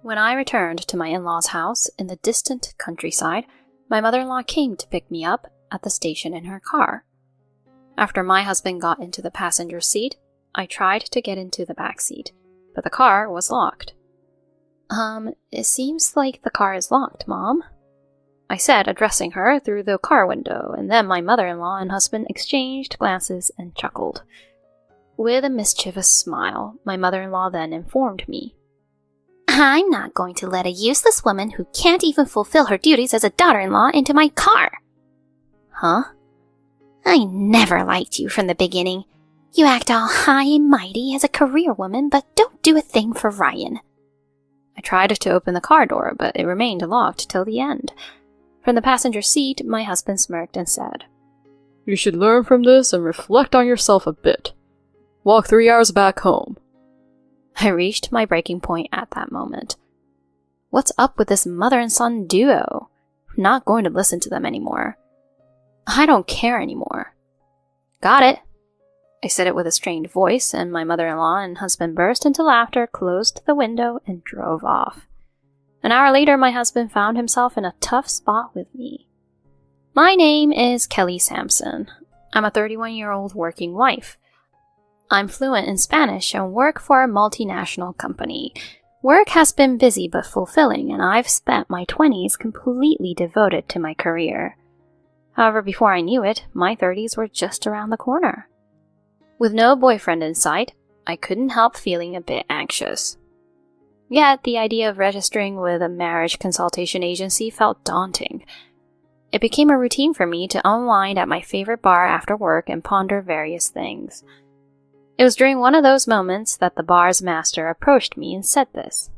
When I returned to my in-laws' house in the distant countryside, my mother-in-law came to pick me up at the station in her car. After my husband got into the passenger seat, I tried to get into the back seat, but the car was locked. It seems like the car is locked, Mom," I said, addressing her through the car window, and then my mother-in-law and husband exchanged glances and chuckled. With a mischievous smile, my mother-in-law then informed me, "I'm not going to let a useless woman who can't even fulfill her duties as a daughter-in-law into my car." "Huh?" "I never liked you from the beginning. You act all high and mighty as a career woman, but don't do a thing for Ryan." I tried to open the car door, but it remained locked till the end. From the passenger seat, my husband smirked and said, "You should learn from this and reflect on yourself a bit. Walk 3 hours back home." I reached my breaking point at that moment. What's up with this mother and son duo? I'm not going to listen to them anymore. I don't care anymore. "Got it," I said it with a strained voice, and my mother-in-law and husband burst into laughter, closed the window, and drove off. An hour later, my husband found himself in a tough spot with me. My name is Kelly Sampson. I'm a 31-year-old working wife. I'm fluent in Spanish and work for a multinational company. Work has been busy but fulfilling, and I've spent my 20s completely devoted to my career. However, before I knew it, my 30s were just around the corner. With no boyfriend in sight, I couldn't help feeling a bit anxious. Yet, the idea of registering with a marriage consultation agency felt daunting. It became a routine for me to unwind at my favorite bar after work and ponder various things. It was during one of those moments that the bar's master approached me and said this.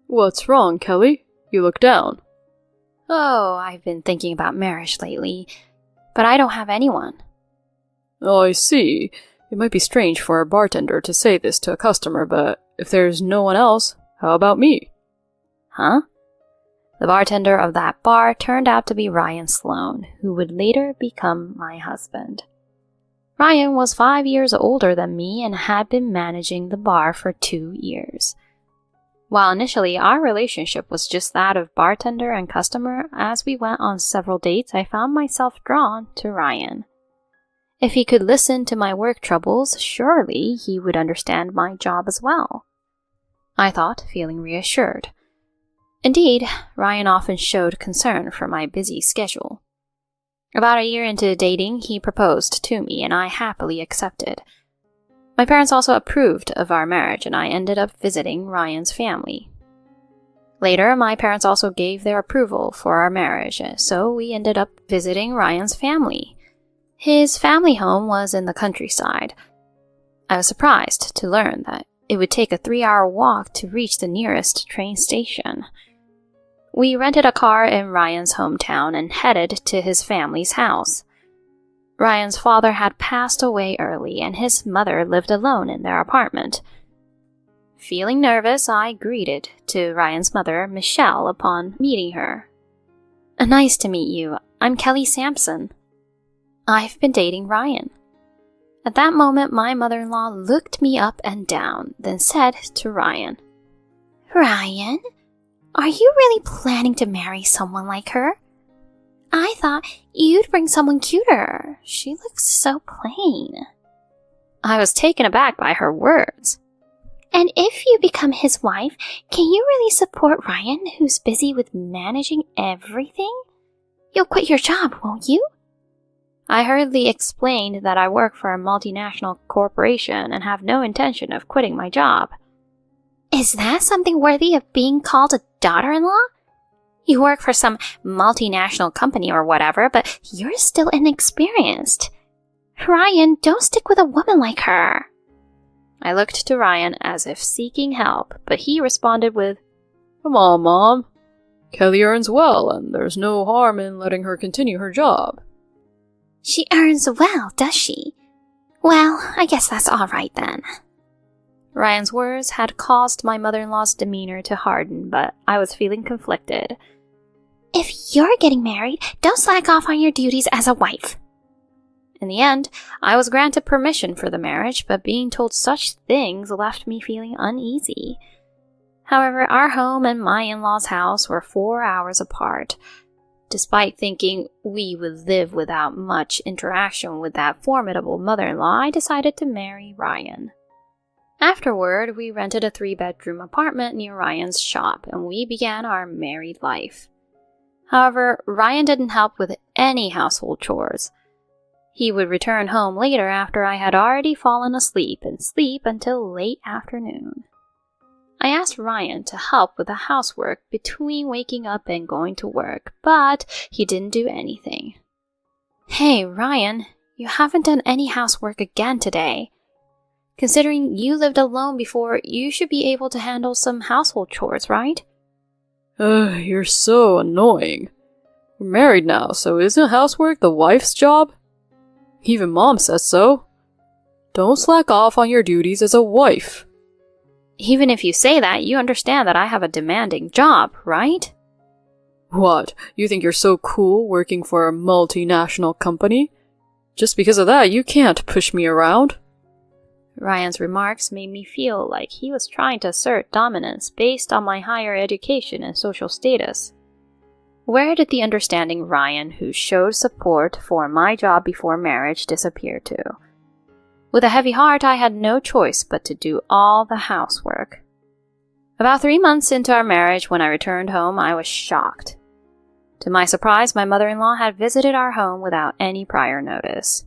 "What's wrong, Kelly? You look down." "Oh, I've been thinking about marriage lately, but I don't have anyone." "Oh, I see. It might be strange for a bartender to say this to a customer, but if there's no one else, how about me?" "Huh?" The bartender of that bar turned out to be Ryan Sloan, who would later become my husband. Ryan was 5 years older than me and had been managing the bar for 2 years. While initially our relationship was just that of bartender and customer, as we went on several dates, I found myself drawn to Ryan. If he could listen to my work troubles, surely he would understand my job as well, I thought, feeling reassured. Indeed, Ryan often showed concern for my busy schedule. About a year into dating, he proposed to me, and I happily accepted. My parents also approved of our marriage, and I ended up visiting Ryan's family. Later, my parents also gave their approval for our marriage, so we ended up visiting Ryan's family. His family home was in the countryside. I was surprised to learn that it would take a 3-hour walk to reach the nearest train station. We rented a car in Ryan's hometown and headed to his family's house. Ryan's father had passed away early, and his mother lived alone in their apartment. Feeling nervous, I greeted to Ryan's mother, Michelle, upon meeting her. "Nice to meet you. I'm Kelly Sampson. I've been dating Ryan." At that moment, my mother-in-law looked me up and down, then said to Ryan, "Ryan, are you really planning to marry someone like her? I thought you'd bring someone cuter. She looks so plain." I was taken aback by her words. "And if you become his wife, can you really support Ryan, who's busy with managing everything? You'll quit your job, won't you?" I hurriedly explained that I work for a multinational corporation and have no intention of quitting my job. "Is that something worthy of being called a daughter-in-law? You work for some multinational company or whatever, but you're still inexperienced. Ryan, don't stick with a woman like her." I looked to Ryan as if seeking help, but he responded with, "Come on, Mom. Kelly earns well, and there's no harm in letting her continue her job." "She earns well, does she? Well, I guess that's all right then." Ryan's words had caused my mother-in-law's demeanor to harden, but I was feeling conflicted. "If you're getting married, don't slack off on your duties as a wife." In the end, I was granted permission for the marriage, but being told such things left me feeling uneasy. However, our home and my in-laws' house were 4 hours apart. Despite thinking we would live without much interaction with that formidable mother-in-law, I decided to marry Ryan. Afterward, we rented a 3-bedroom apartment near Ryan's shop, and we began our married life. However, Ryan didn't help with any household chores. He would return home later after I had already fallen asleep and sleep until late afternoon. I asked Ryan to help with the housework between waking up and going to work, but he didn't do anything. Hey, Ryan, you haven't done any housework again today. Considering you lived alone before, you should be able to handle some household chores, right? You're so annoying. We're married now, so isn't housework the wife's job? Even Mom says so. Don't slack off on your duties as a wife. Even if you say that, you understand that I have a demanding job, right? What, you think you're so cool working for a multinational company? Just because of that, you can't push me around. Ryan's remarks made me feel like he was trying to assert dominance based on my higher education and social status. Where did the understanding Ryan, who showed support for my job before marriage, disappear to? With a heavy heart, I had no choice but to do all the housework. About 3 months into our marriage, when I returned home, I was shocked. To my surprise, my mother-in-law had visited our home without any prior notice.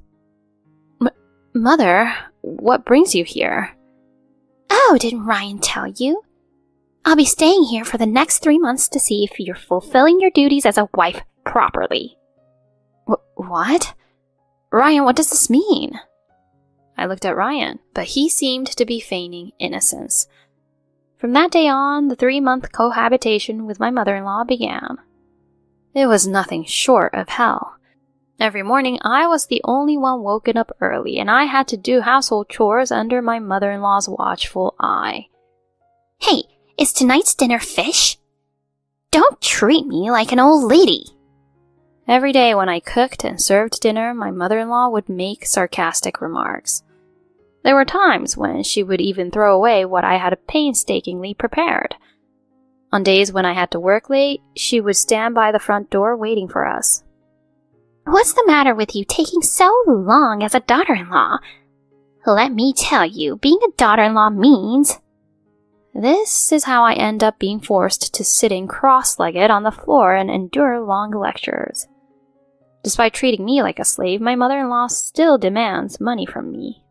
Mother, what brings you here? Oh, didn't Ryan tell you? I'll be staying here for the next 3 months to see if you're fulfilling your duties as a wife properly. What? Ryan, what does this mean? I looked at Ryan, but he seemed to be feigning innocence. From that day on, the 3-month cohabitation with my mother-in-law began. It was nothing short of hell. Every morning, I was the only one woken up early, and I had to do household chores under my mother-in-law's watchful eye. Hey, is tonight's dinner fish? Don't treat me like an old lady. Every day when I cooked and served dinner, my mother-in-law would make sarcastic remarks. There were times when she would even throw away what I had painstakingly prepared. On days when I had to work late, she would stand by the front door waiting for us. What's the matter with you taking so long as a daughter-in-law? Let me tell you, being a daughter-in-law means... This is how I end up being forced to sitting cross-legged on the floor and endure long lectures. Despite treating me like a slave, my mother-in-law still demands money from me.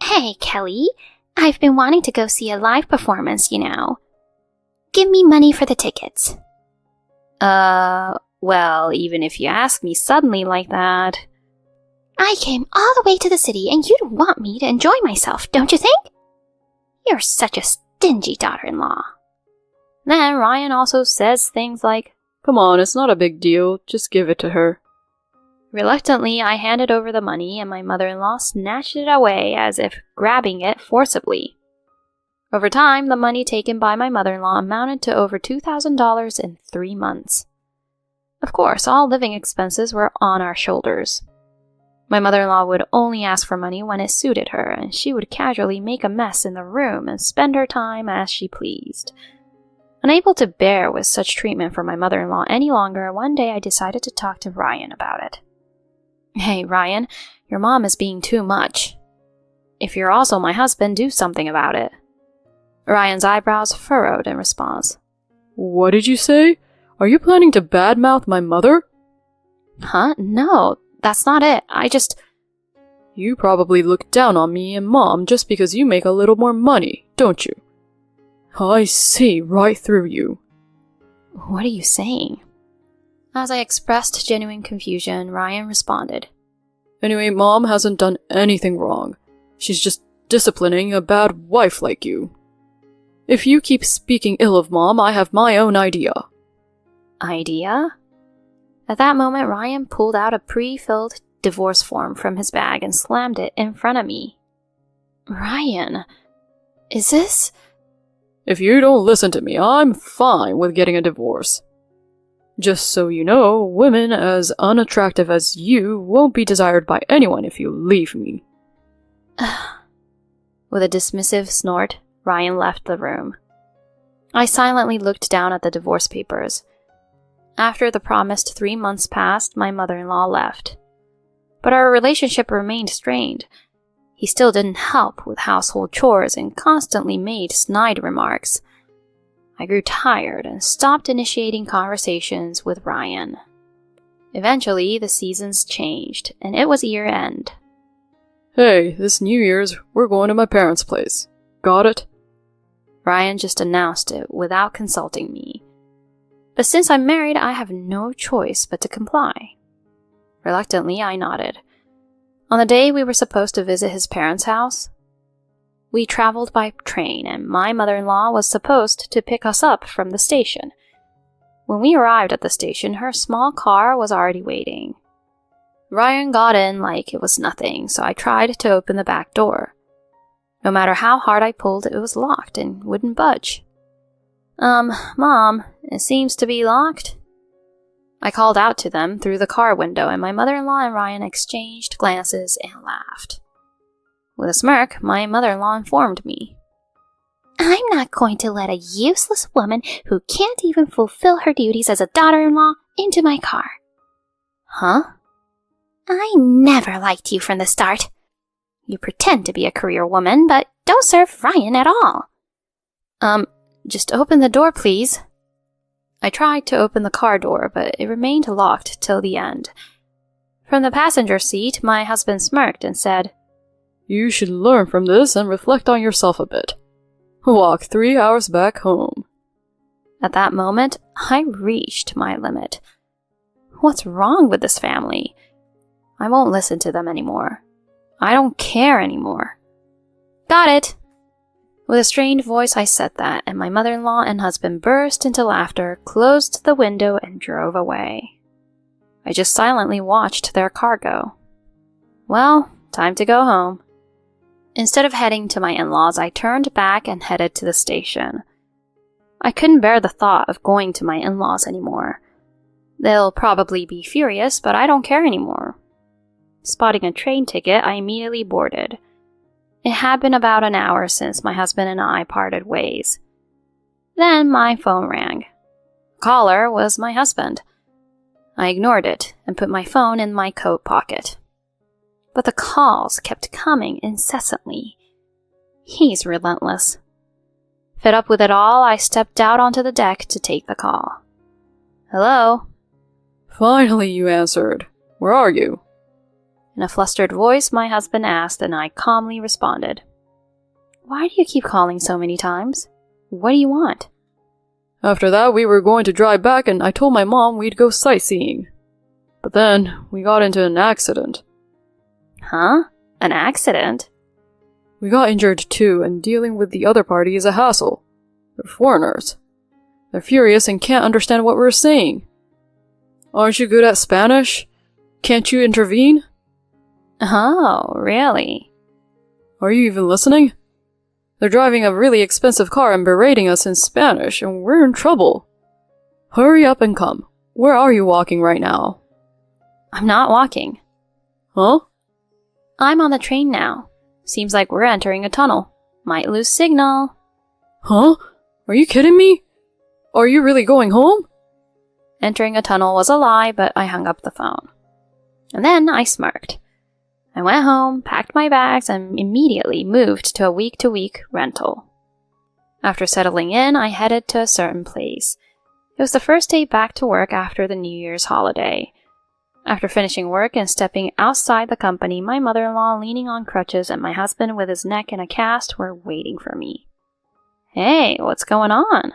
Hey, Kelly, I've been wanting to go see a live performance, you know. Give me money for the tickets. Well, even if you ask me suddenly like that... I came all the way to the city and you'd want me to enjoy myself, don't you think? You're such a stingy daughter-in-law. Then Ryan also says things like, Come on, it's not a big deal, just give it to her. Reluctantly, I handed over the money and my mother-in-law snatched it away as if grabbing it forcibly. Over time, the money taken by my mother-in-law amounted to over $2,000 in 3 months. Of course, all living expenses were on our shoulders. My mother-in-law would only ask for money when it suited her, and she would casually make a mess in the room and spend her time as she pleased. Unable to bear with such treatment from my mother-in-law any longer, one day I decided to talk to Ryan about it. Hey, Ryan, your mom is being too much. If you're also my husband, do something about it. Ryan's eyebrows furrowed in response. What did you say? Are you planning to badmouth my mother? Huh? No, that's not it. You probably look down on me and Mom just because you make a little more money, don't you? I see right through you. What are you saying? As I expressed genuine confusion, Ryan responded. Anyway, Mom hasn't done anything wrong. She's just disciplining a bad wife like you. If you keep speaking ill of Mom, I have my own idea. Idea? At that moment, Ryan pulled out a pre-filled divorce form from his bag and slammed it in front of me. Ryan, is this... If you don't listen to me, I'm fine with getting a divorce. Just so you know, women as unattractive as you won't be desired by anyone if you leave me. With a dismissive snort, Ryan left the room. I silently looked down at the divorce papers. After the promised 3 months passed, my mother-in-law left. But our relationship remained strained. He still didn't help with household chores and constantly made snide remarks. I grew tired and stopped initiating conversations with Ryan. Eventually, the seasons changed, and it was year-end. Hey, this New Year's, we're going to my parents' place. Got it? Ryan just announced it without consulting me. But since I'm married, I have no choice but to comply. Reluctantly, I nodded. On the day we were supposed to visit his parents' house, we traveled by train, and my mother-in-law was supposed to pick us up from the station. When we arrived at the station, her small car was already waiting. Ryan got in like it was nothing, so I tried to open the back door. No matter how hard I pulled, it was locked and wouldn't budge. Mom, it seems to be locked. I called out to them through the car window, and my mother-in-law and Ryan exchanged glances and laughed. With a smirk, my mother-in-law informed me. I'm not going to let a useless woman who can't even fulfill her duties as a daughter-in-law into my car. Huh? I never liked you from the start. You pretend to be a career woman, but don't serve Ryan at all. Just open the door, please. I tried to open the car door, but it remained locked till the end. From the passenger seat, my husband smirked and said, You should learn from this and reflect on yourself a bit. Walk 3 hours back home. At that moment, I reached my limit. What's wrong with this family? I won't listen to them anymore. I don't care anymore. Got it! With a strained voice, I said that, and my mother-in-law and husband burst into laughter, closed the window, and drove away. I just silently watched their car go. Well, time to go home. Instead of heading to my in-laws, I turned back and headed to the station. I couldn't bear the thought of going to my in-laws anymore. They'll probably be furious, but I don't care anymore. Spotting a train ticket, I immediately boarded. It had been about an hour since my husband and I parted ways. Then my phone rang. The caller was my husband. I ignored it and put my phone in my coat pocket. But the calls kept coming incessantly. He's relentless. Fed up with it all, I stepped out onto the deck to take the call. Hello? Finally you answered. Where are you? In a flustered voice, my husband asked, and I calmly responded. Why do you keep calling so many times? What do you want? After that, we were going to drive back, and I told my mom we'd go sightseeing. But then, we got into an accident. Huh? An accident? We got injured too, and dealing with the other party is a hassle. They're foreigners. They're furious and can't understand what we're saying. Aren't you good at Spanish? Can't you intervene? Oh, really? Are you even listening? They're driving a really expensive car and berating us in Spanish, and we're in trouble. Hurry up and come. Where are you walking right now? I'm not walking. Huh? I'm on the train now. Seems like we're entering a tunnel. Might lose signal. Huh? Are you kidding me? Are you really going home? Entering a tunnel was a lie, but I hung up the phone. And then I smirked. I went home, packed my bags, and immediately moved to a week-to-week rental. After settling in, I headed to a certain place. It was the first day back to work after the New Year's holiday. After finishing work and stepping outside the company, my mother-in-law leaning on crutches and my husband with his neck in a cast were waiting for me. Hey, what's going on?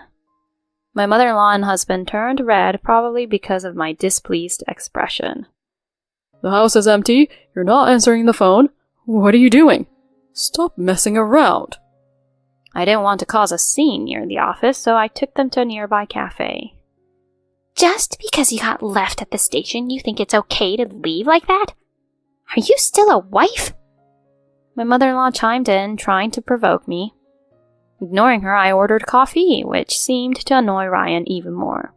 My mother-in-law and husband turned red, probably because of my displeased expression. The house is empty. You're not answering the phone. What are you doing? Stop messing around. I didn't want to cause a scene near the office, so I took them to a nearby cafe. Just because you got left at the station, you think it's okay to leave like that? Are you still a wife? My mother-in-law chimed in, trying to provoke me. Ignoring her, I ordered coffee, which seemed to annoy Ryan even more.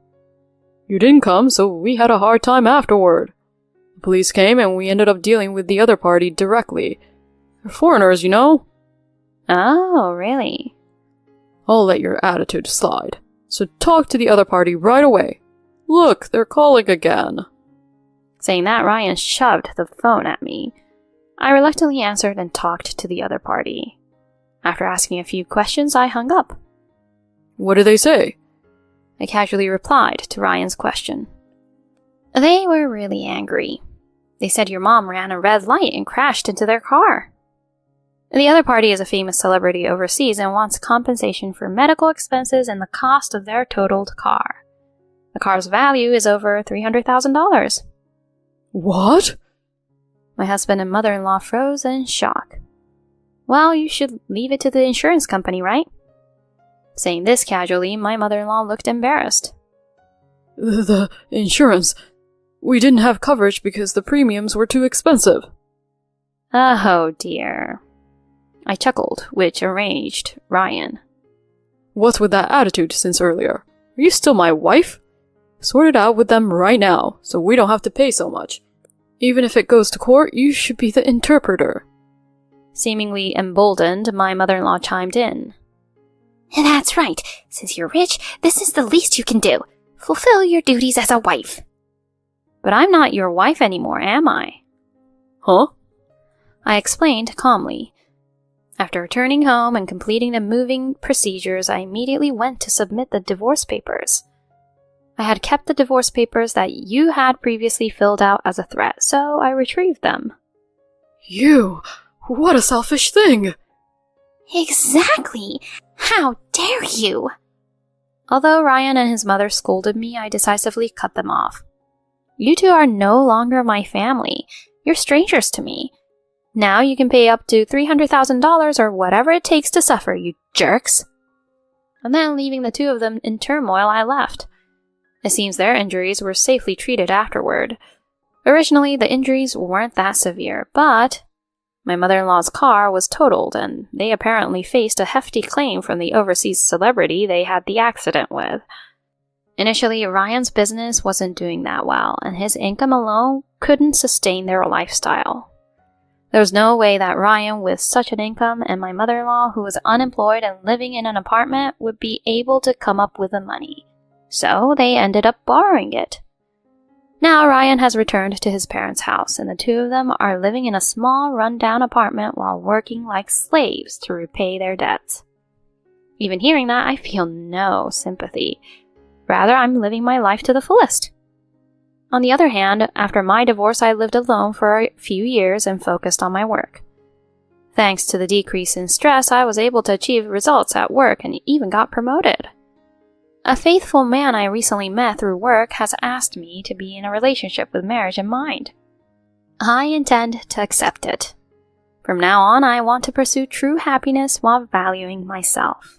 You didn't come, so we had a hard time afterward. The police came and we ended up dealing with the other party directly. They're foreigners, you know? Oh, really? I'll let your attitude slide. So talk to the other party right away. Look, they're calling again. Saying that, Ryan shoved the phone at me. I reluctantly answered and talked to the other party. After asking a few questions, I hung up. What did they say? I casually replied to Ryan's question. They were really angry. They said your mom ran a red light and crashed into their car. The other party is a famous celebrity overseas and wants compensation for medical expenses and the cost of their totaled car. The car's value is over $300,000. What? My husband and mother-in-law froze in shock. Well, you should leave it to the insurance company, right? Saying this casually, my mother-in-law looked embarrassed. The insurance. We didn't have coverage because the premiums were too expensive. Oh dear. I chuckled, which enraged Ryan. What's with that attitude since earlier? Are you still my wife? Sort it out with them right now, so we don't have to pay so much. Even if it goes to court, you should be the interpreter. Seemingly emboldened, my mother-in-law chimed in. That's right. Since you're rich, this is the least you can do. Fulfill your duties as a wife. But I'm not your wife anymore, am I? Huh? I explained calmly. After returning home and completing the moving procedures, I immediately went to submit the divorce papers. I had kept the divorce papers that you had previously filled out as a threat, so I retrieved them. You! What a selfish thing! Exactly! How dare you! Although Ryan and his mother scolded me, I decisively cut them off. You two are no longer my family. You're strangers to me. Now you can pay up to $300,000 or whatever it takes to suffer, you jerks. And then, leaving the two of them in turmoil, I left. It seems their injuries were safely treated afterward. Originally, the injuries weren't that severe, but my mother-in-law's car was totaled, and they apparently faced a hefty claim from the overseas celebrity they had the accident with. Initially, Ryan's business wasn't doing that well, and his income alone couldn't sustain their lifestyle. There was no way that Ryan, with such an income, and my mother-in-law, who was unemployed and living in an apartment, would be able to come up with the money. So they ended up borrowing it. Now Ryan has returned to his parents' house, and the two of them are living in a small, run-down apartment while working like slaves to repay their debts. Even hearing that, I feel no sympathy. Rather, I'm living my life to the fullest. On the other hand, after my divorce, I lived alone for a few years and focused on my work. Thanks to the decrease in stress, I was able to achieve results at work and even got promoted. A faithful man I recently met through work has asked me to be in a relationship with marriage in mind. I intend to accept it. From now on, I want to pursue true happiness while valuing myself.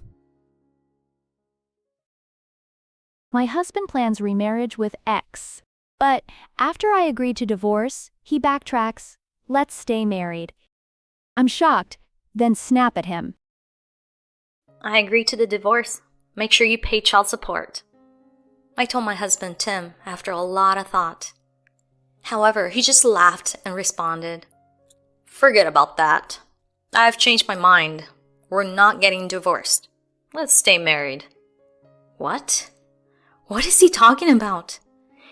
My husband plans remarriage with X, but after I agreed to divorce, he backtracks, let's stay married. I'm shocked, then snap at him. I agreed to the divorce. Make sure you pay child support. I told my husband Tim after a lot of thought. However, he just laughed and responded, "Forget about that. I've changed my mind. We're not getting divorced. Let's stay married." What? What is he talking about?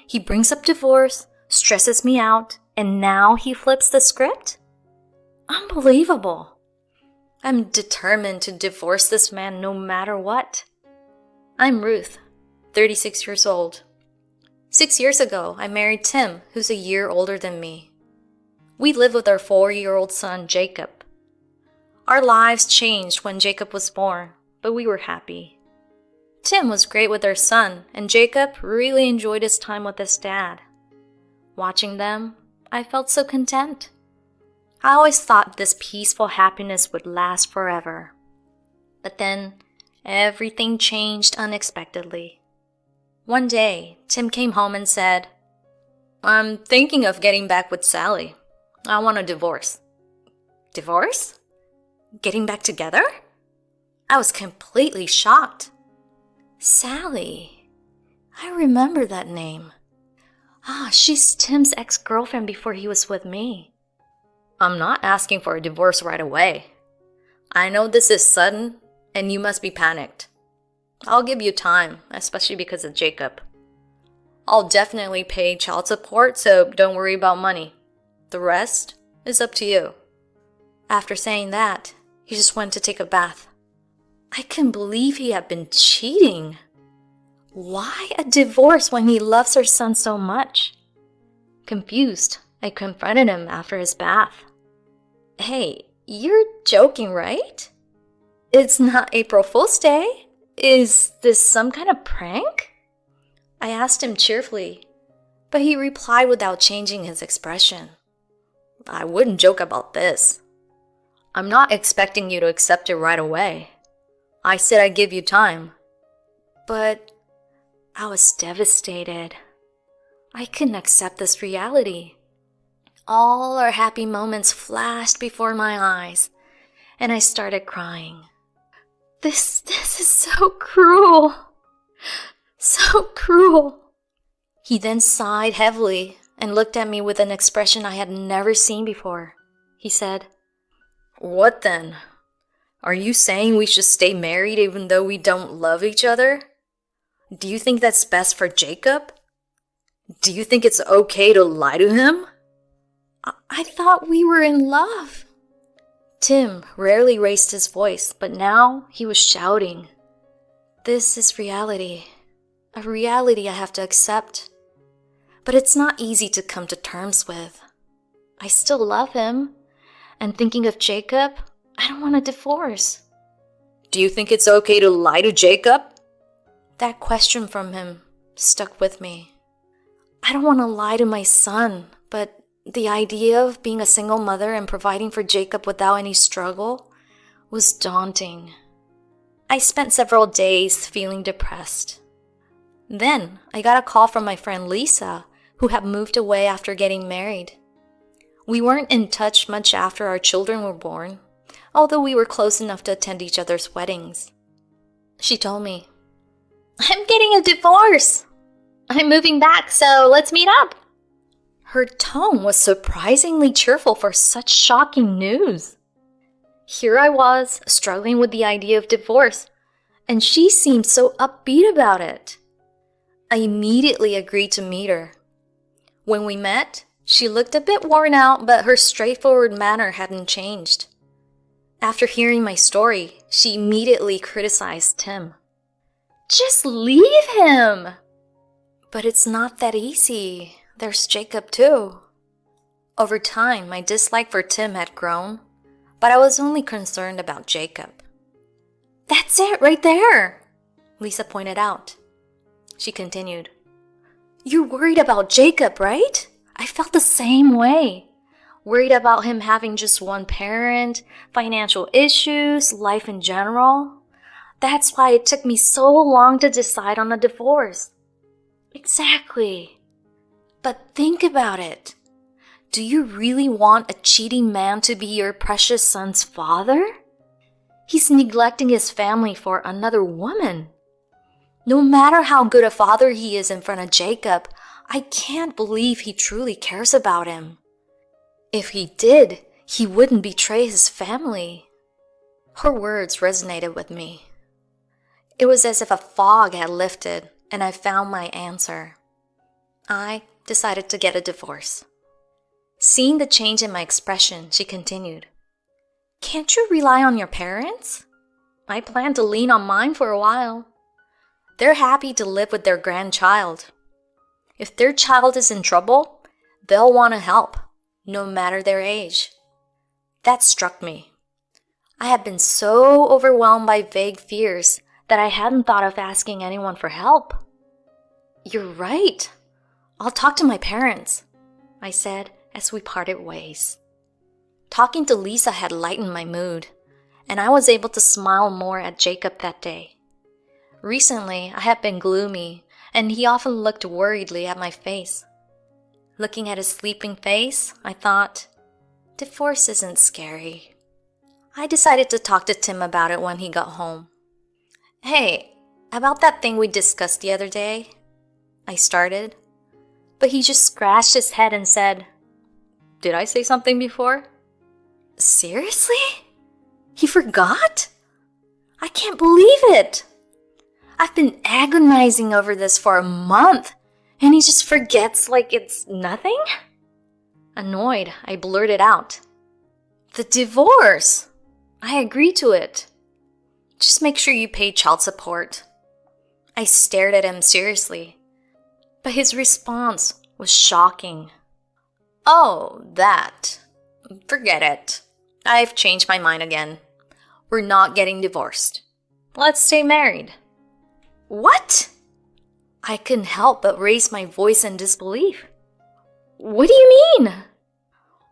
He brings up divorce, stresses me out, and now he flips the script? Unbelievable. I'm determined to divorce this man no matter what. I'm Ruth, 36 years old. 6 years ago, I married Tim, who's a year older than me. We live with our 4-year-old son, Jacob. Our lives changed when Jacob was born, but we were happy. Tim was great with our son, and Jacob really enjoyed his time with his dad. Watching them, I felt so content. I always thought this peaceful happiness would last forever. But then, everything changed unexpectedly. One day, Tim came home and said, "I'm thinking of getting back with Sally. I want a divorce." Divorce? Getting back together? I was completely shocked. Sally. I remember that name. She's Tim's ex-girlfriend before he was with me. I'm not asking for a divorce right away. I know this is sudden, and you must be panicked. I'll give you time, especially because of Jacob. I'll definitely pay child support, so don't worry about money. The rest is up to you." After saying that, he just went to take a bath. I couldn't believe he had been cheating. Why a divorce when he loves her son so much? Confused, I confronted him after his bath. "Hey, you're joking, right? It's not April Fool's Day. Is this some kind of prank?" I asked him cheerfully, but he replied without changing his expression. "I wouldn't joke about this. I'm not expecting you to accept it right away. I said I'd give you time." But I was devastated. I couldn't accept this reality. All our happy moments flashed before my eyes, and I started crying. This is so cruel. So cruel. He then sighed heavily and looked at me with an expression I had never seen before. He said, "What then? Are you saying we should stay married even though we don't love each other? Do you think that's best for Jacob? Do you think it's okay to lie to him?" I thought we were in love. Tim rarely raised his voice, but now he was shouting. This is reality. A reality I have to accept. But it's not easy to come to terms with. I still love him, and thinking of Jacob, I don't want a divorce. "Do you think it's okay to lie to Jacob?" That question from him stuck with me. I don't want to lie to my son, but the idea of being a single mother and providing for Jacob without any struggle was daunting. I spent several days feeling depressed. Then I got a call from my friend Lisa, who had moved away after getting married. We weren't in touch much after our children were born, although we were close enough to attend each other's weddings. She told me, "I'm getting a divorce. I'm moving back, so let's meet up." Her tone was surprisingly cheerful for such shocking news. Here I was, struggling with the idea of divorce, and she seemed so upbeat about it. I immediately agreed to meet her. When we met, she looked a bit worn out, but her straightforward manner hadn't changed. After hearing my story, she immediately criticized Tim. "Just leave him!" But it's not that easy. There's Jacob too. Over time, my dislike for Tim had grown, but I was only concerned about Jacob. "That's it right there," Lisa pointed out. She continued, "You're worried about Jacob, right? I felt the same way. Worried about him having just one parent, financial issues, life in general. That's why it took me so long to decide on a divorce." Exactly. But think about it. Do you really want a cheating man to be your precious son's father? He's neglecting his family for another woman. No matter how good a father he is in front of Jacob, I can't believe he truly cares about him. If he did, he wouldn't betray his family. Her words resonated with me. It was as if a fog had lifted and I found my answer. I decided to get a divorce. Seeing the change in my expression, she continued, "Can't you rely on your parents? I plan to lean on mine for a while. They're happy to live with their grandchild. If their child is in trouble, they'll want to help, no matter their age." That struck me. I had been so overwhelmed by vague fears that I hadn't thought of asking anyone for help. "You're right. I'll talk to my parents," I said as we parted ways. Talking to Lisa had lightened my mood, and I was able to smile more at Jacob that day. Recently, I had been gloomy, and he often looked worriedly at my face. Looking at his sleeping face, I thought, divorce isn't scary. I decided to talk to Tim about it when he got home. "Hey, about that thing we discussed the other day," I started, but he just scratched his head and said, "Did I say something before?" Seriously? He forgot? I can't believe it. I've been agonizing over this for a month, and he just forgets like it's nothing? Annoyed, I blurted out, "The divorce! I agreed to it. Just make sure you pay child support." I stared at him seriously, but his response was shocking. "Oh, that. Forget it. I've changed my mind again. We're not getting divorced. Let's stay married." What? I couldn't help but raise my voice in disbelief. "What do you mean?"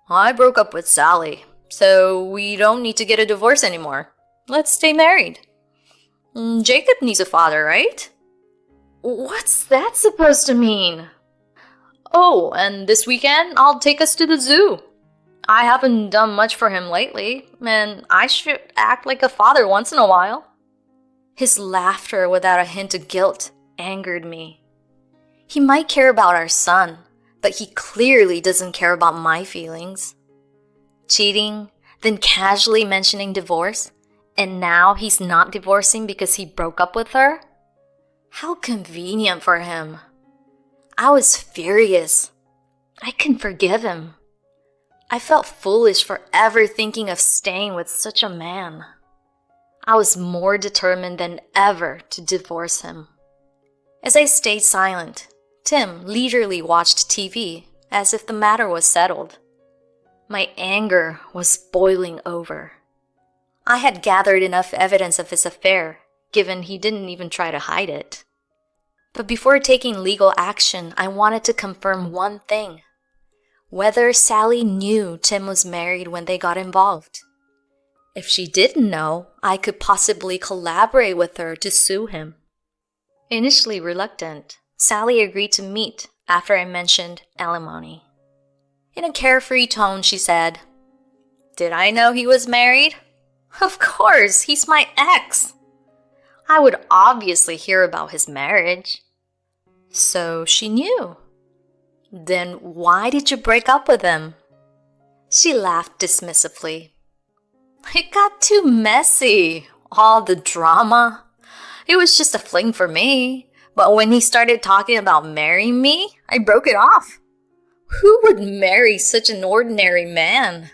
"I broke up with Sally, so we don't need to get a divorce anymore. Let's stay married. Jacob needs a father, right?" What's that supposed to mean? "Oh, and this weekend I'll take us to the zoo. I haven't done much for him lately, and I should act like a father once in a while." His laughter without a hint of guilt angered me. He might care about our son, but he clearly doesn't care about my feelings. Cheating, then casually mentioning divorce, and now he's not divorcing because he broke up with her? How convenient for him. I was furious. I couldn't forgive him. I felt foolish for ever thinking of staying with such a man. I was more determined than ever to divorce him. As I stayed silent, Tim leisurely watched TV as if the matter was settled. My anger was boiling over. I had gathered enough evidence of his affair, given he didn't even try to hide it. But before taking legal action, I wanted to confirm one thing: whether Sally knew Tim was married when they got involved. If she didn't know, I could possibly collaborate with her to sue him. Initially reluctant, Sally agreed to meet after I mentioned alimony. In a carefree tone, she said, "Did I know he was married? Of course, he's my ex. I would obviously hear about his marriage." So she knew. "Then why did you break up with him?" She laughed dismissively. "It got too messy. All the drama. It was just a fling for me. But when he started talking about marrying me, I broke it off. Who would marry such an ordinary man?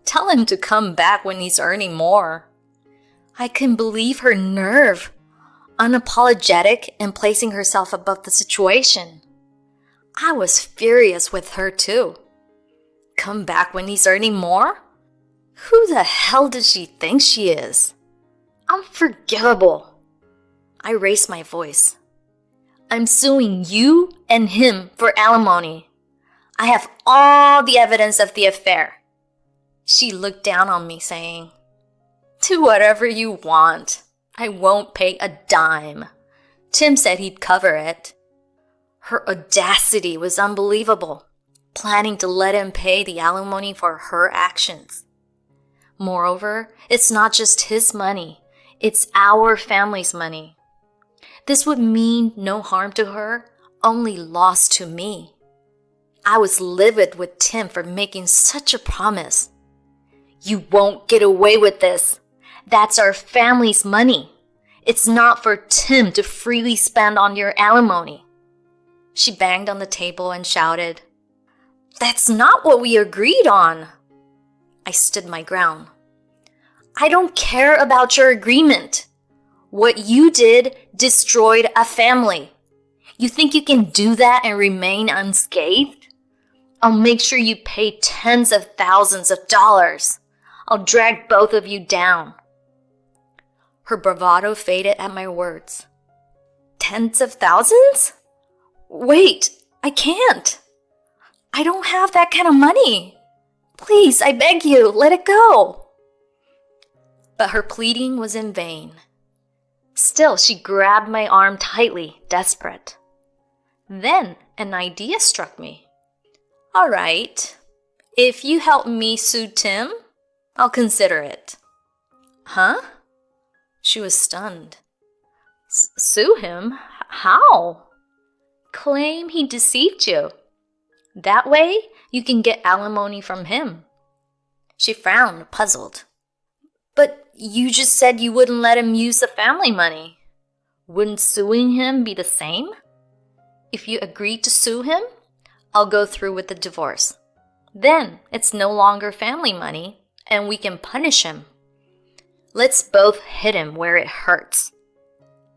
Tell him to come back when he's earning more." I couldn't believe her nerve. Unapologetic and placing herself above the situation. I was furious with her too. Come back when he's earning more? Who the hell does she think she is? Unforgivable. I raised my voice. "I'm suing you and him for alimony. I have all the evidence of the affair." She looked down on me, saying, "Do whatever you want. I won't pay a dime. Tim said he'd cover it." Her audacity was unbelievable, planning to let him pay the alimony for her actions. Moreover, it's not just his money, it's our family's money. This would mean no harm to her, only loss to me. I was livid with Tim for making such a promise. "You won't get away with this. That's our family's money. It's not for Tim to freely spend on your alimony." She banged on the table and shouted, "That's not what we agreed on." I stood my ground. "I don't care about your agreement. What you did destroyed a family. You think you can do that and remain unscathed? I'll make sure you pay tens of thousands of dollars. I'll drag both of you down." Her bravado faded at my words. "Tens of thousands? Wait, I can't. I don't have that kind of money. Please, I beg you, let it go." But her pleading was in vain. Still, she grabbed my arm tightly, desperate. Then an idea struck me. "All right, if you help me sue Tim, I'll consider it." "Huh?" She was stunned. "Sue him? How?" "Claim he deceived you. That way, you can get alimony from him." She frowned, puzzled. "But You just said you wouldn't let him use the family money. Wouldn't suing him be the same? If you agree to sue him, I'll go through with the divorce. Then it's no longer family money, and we can punish him. Let's both hit him where it hurts.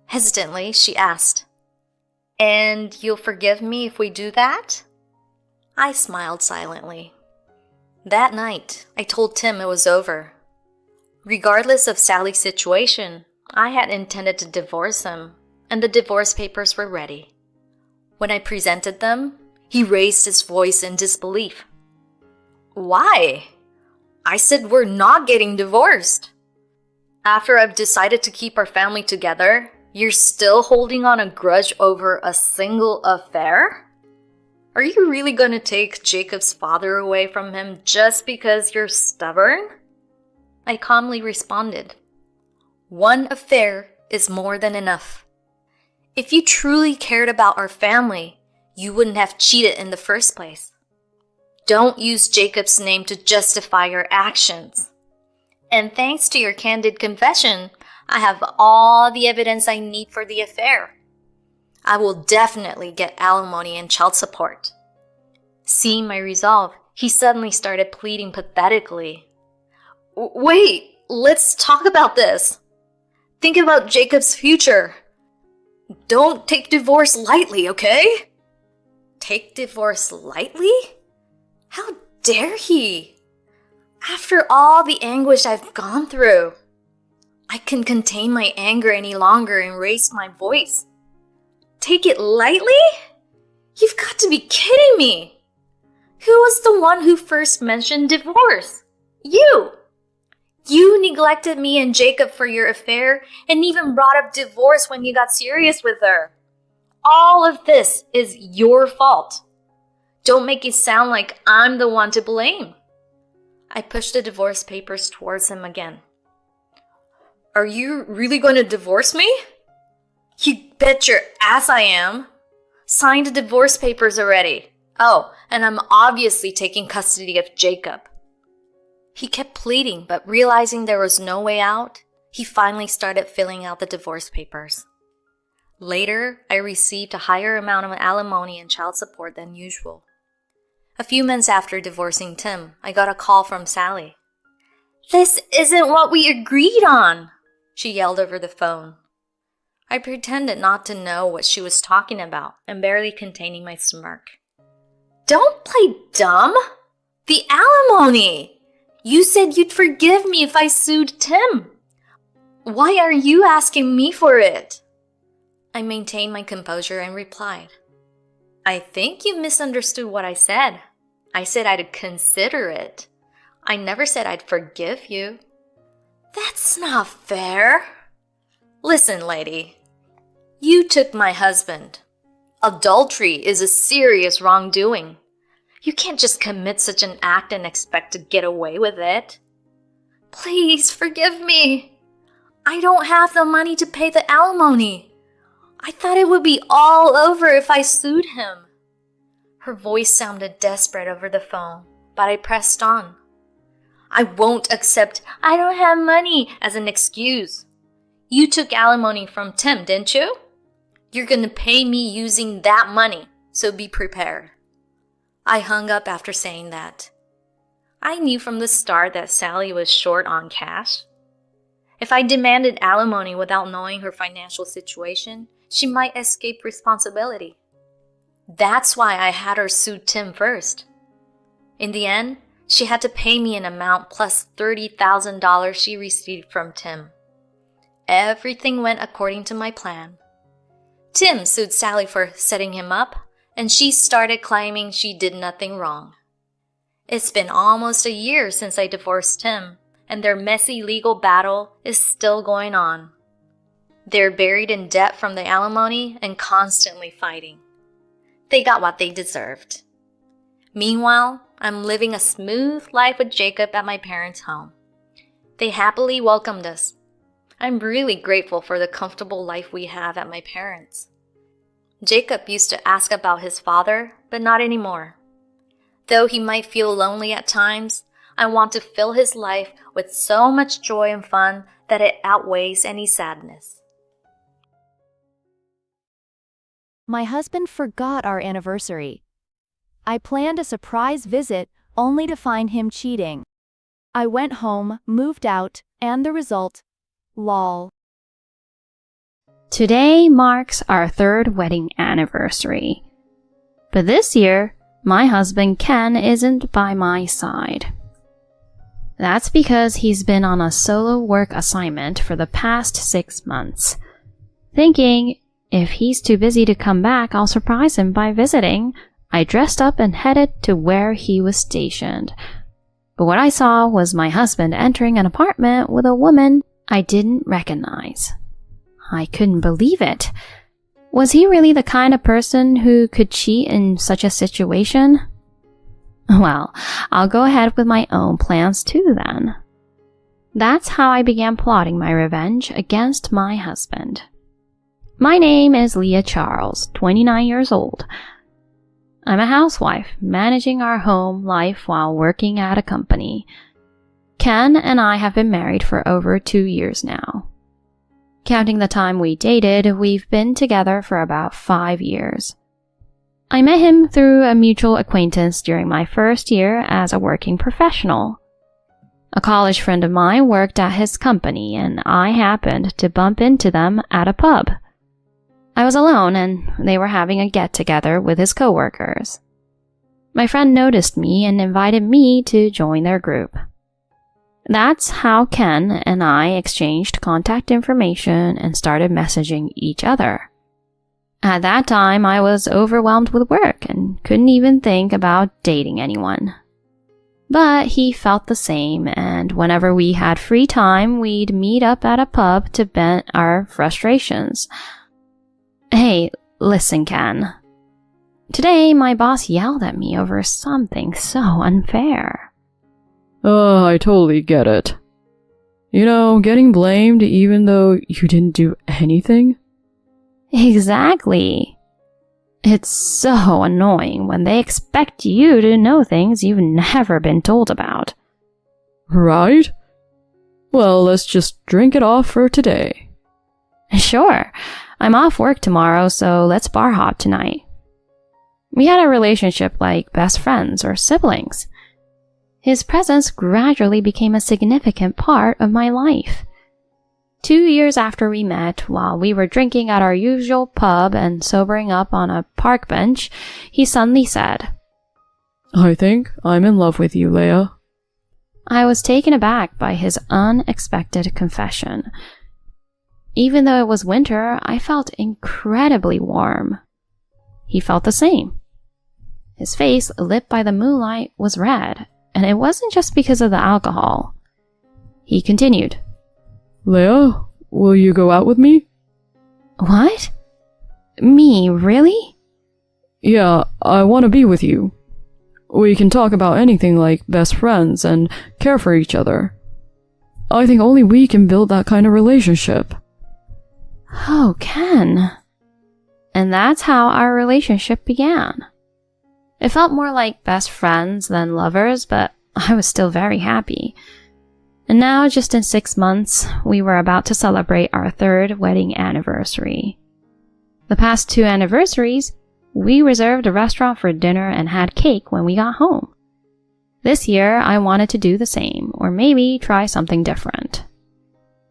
Hesitantly, she asked, And you'll forgive me if we do that? I smiled silently. That night, I told Tim it was over. Regardless of Sally's situation, I had intended to divorce him, and the divorce papers were ready. When I presented them, he raised his voice in disbelief. Why? I said we're not getting divorced. After I've decided to keep our family together, you're still holding on a grudge over a single affair? Are you really going to take Jacob's father away from him just because you're stubborn? I calmly responded. One affair is more than enough. If you truly cared about our family, you wouldn't have cheated in the first place. Don't use Jacob's name to justify your actions. And thanks to your candid confession, I have all the evidence I need for the affair. I will definitely get alimony and child support. Seeing my resolve, he suddenly started pleading pathetically. Wait, let's talk about this. Think about Jacob's future. Don't take divorce lightly, okay? Take divorce lightly? How dare he? After all the anguish I've gone through, I can contain my anger any longer and raise my voice. Take it lightly? You've got to be kidding me. Who was the one who first mentioned divorce? You! You neglected me and Jacob for your affair and even brought up divorce when you got serious with her. All of this is your fault. Don't make it sound like I'm the one to blame. I pushed the divorce papers towards him again. Are you really going to divorce me? You bet your ass I am. Sign the divorce papers already. Oh, and I'm obviously taking custody of Jacob. He kept pleading, but realizing there was no way out, he finally started filling out the divorce papers. Later, I received a higher amount of alimony and child support than usual. A few months after divorcing Tim, I got a call from Sally. This isn't what we agreed on, she yelled over the phone. I pretended not to know what she was talking about and barely containing my smirk. Don't play dumb! The alimony! You said you'd forgive me if I sued Tim. Why are you asking me for it? I maintained my composure and replied, I think you misunderstood what I said. I said I'd consider it. I never said I'd forgive you. That's not fair. Listen, lady. You took my husband. Adultery is a serious wrongdoing. You can't just commit such an act and expect to get away with it. Please forgive me. I don't have the money to pay the alimony. I thought it would be all over if I sued him. Her voice sounded desperate over the phone, but I pressed on. I won't accept I don't have money as an excuse. You took alimony from Tim, didn't you? You're going to pay me using that money, so be prepared. I hung up after saying that. I knew from the start that Sally was short on cash. If I demanded alimony without knowing her financial situation, she might escape responsibility. That's why I had her sue Tim first. In the end, she had to pay me an amount plus $30,000 she received from Tim. Everything went according to my plan. Tim sued Sally for setting him up, and she started claiming she did nothing wrong. It's been almost a year since I divorced Tim, and their messy legal battle is still going on. They're buried in debt from the alimony and constantly fighting. They got what they deserved. Meanwhile, I'm living a smooth life with Jacob at my parents' home. They happily welcomed us. I'm really grateful for the comfortable life we have at my parents'. Jacob used to ask about his father, but not anymore. Though he might feel lonely at times, I want to fill his life with so much joy and fun that it outweighs any sadness. My husband forgot our anniversary. I planned a surprise visit only to find him cheating. I went home, moved out, and the result? Lol. Today marks our 3rd wedding anniversary. But this year, my husband Ken isn't by my side. That's because he's been on a solo work assignment for the past 6 months. Thinking, if he's too busy to come back, I'll surprise him by visiting, I dressed up and headed to where he was stationed. But what I saw was my husband entering an apartment with a woman I didn't recognize. I couldn't believe it. Was he really the kind of person who could cheat in such a situation? Well, I'll go ahead with my own plans too then. That's how I began plotting my revenge against my husband. My name is Leah Charles, 29 years old. I'm a housewife, managing our home life while working at a company. Ken and I have been married for over 2 years now. Counting the time we dated, we've been together for about 5 years. I met him through a mutual acquaintance during my first year as a working professional. A college friend of mine worked at his company, and I happened to bump into them at a pub. I was alone, and they were having a get-together with his coworkers. My friend noticed me and invited me to join their group. That's how Ken and I exchanged contact information and started messaging each other. At that time, I was overwhelmed with work and couldn't even think about dating anyone. But he felt the same, and whenever we had free time, we'd meet up at a pub to vent our frustrations. Hey, listen, Ken. Today, my boss yelled at me over something so unfair. I totally get it. You know, getting blamed even though you didn't do anything? Exactly. It's so annoying when they expect you to know things you've never been told about. Right? Well, let's just drink it off for today. Sure. I'm off work tomorrow, so let's bar hop tonight. We had a relationship like best friends or siblings. His presence gradually became a significant part of my life. 2 years after we met, while we were drinking at our usual pub and sobering up on a park bench, he suddenly said, I think I'm in love with you, Leah. I was taken aback by his unexpected confession. Even though it was winter, I felt incredibly warm. He felt the same. His face, lit by the moonlight, was red, and it wasn't just because of the alcohol. He continued, Leah, will you go out with me? What? Me, really? Yeah, I want to be with you. We can talk about anything like best friends and care for each other. I think only we can build that kind of relationship. Oh, Ken. And that's how our relationship began. It felt more like best friends than lovers, but I was still very happy. And now, just in 6 months, we were about to celebrate our 3rd wedding anniversary. The past 2 anniversaries, we reserved a restaurant for dinner and had cake when we got home. This year, I wanted to do the same, or maybe try something different.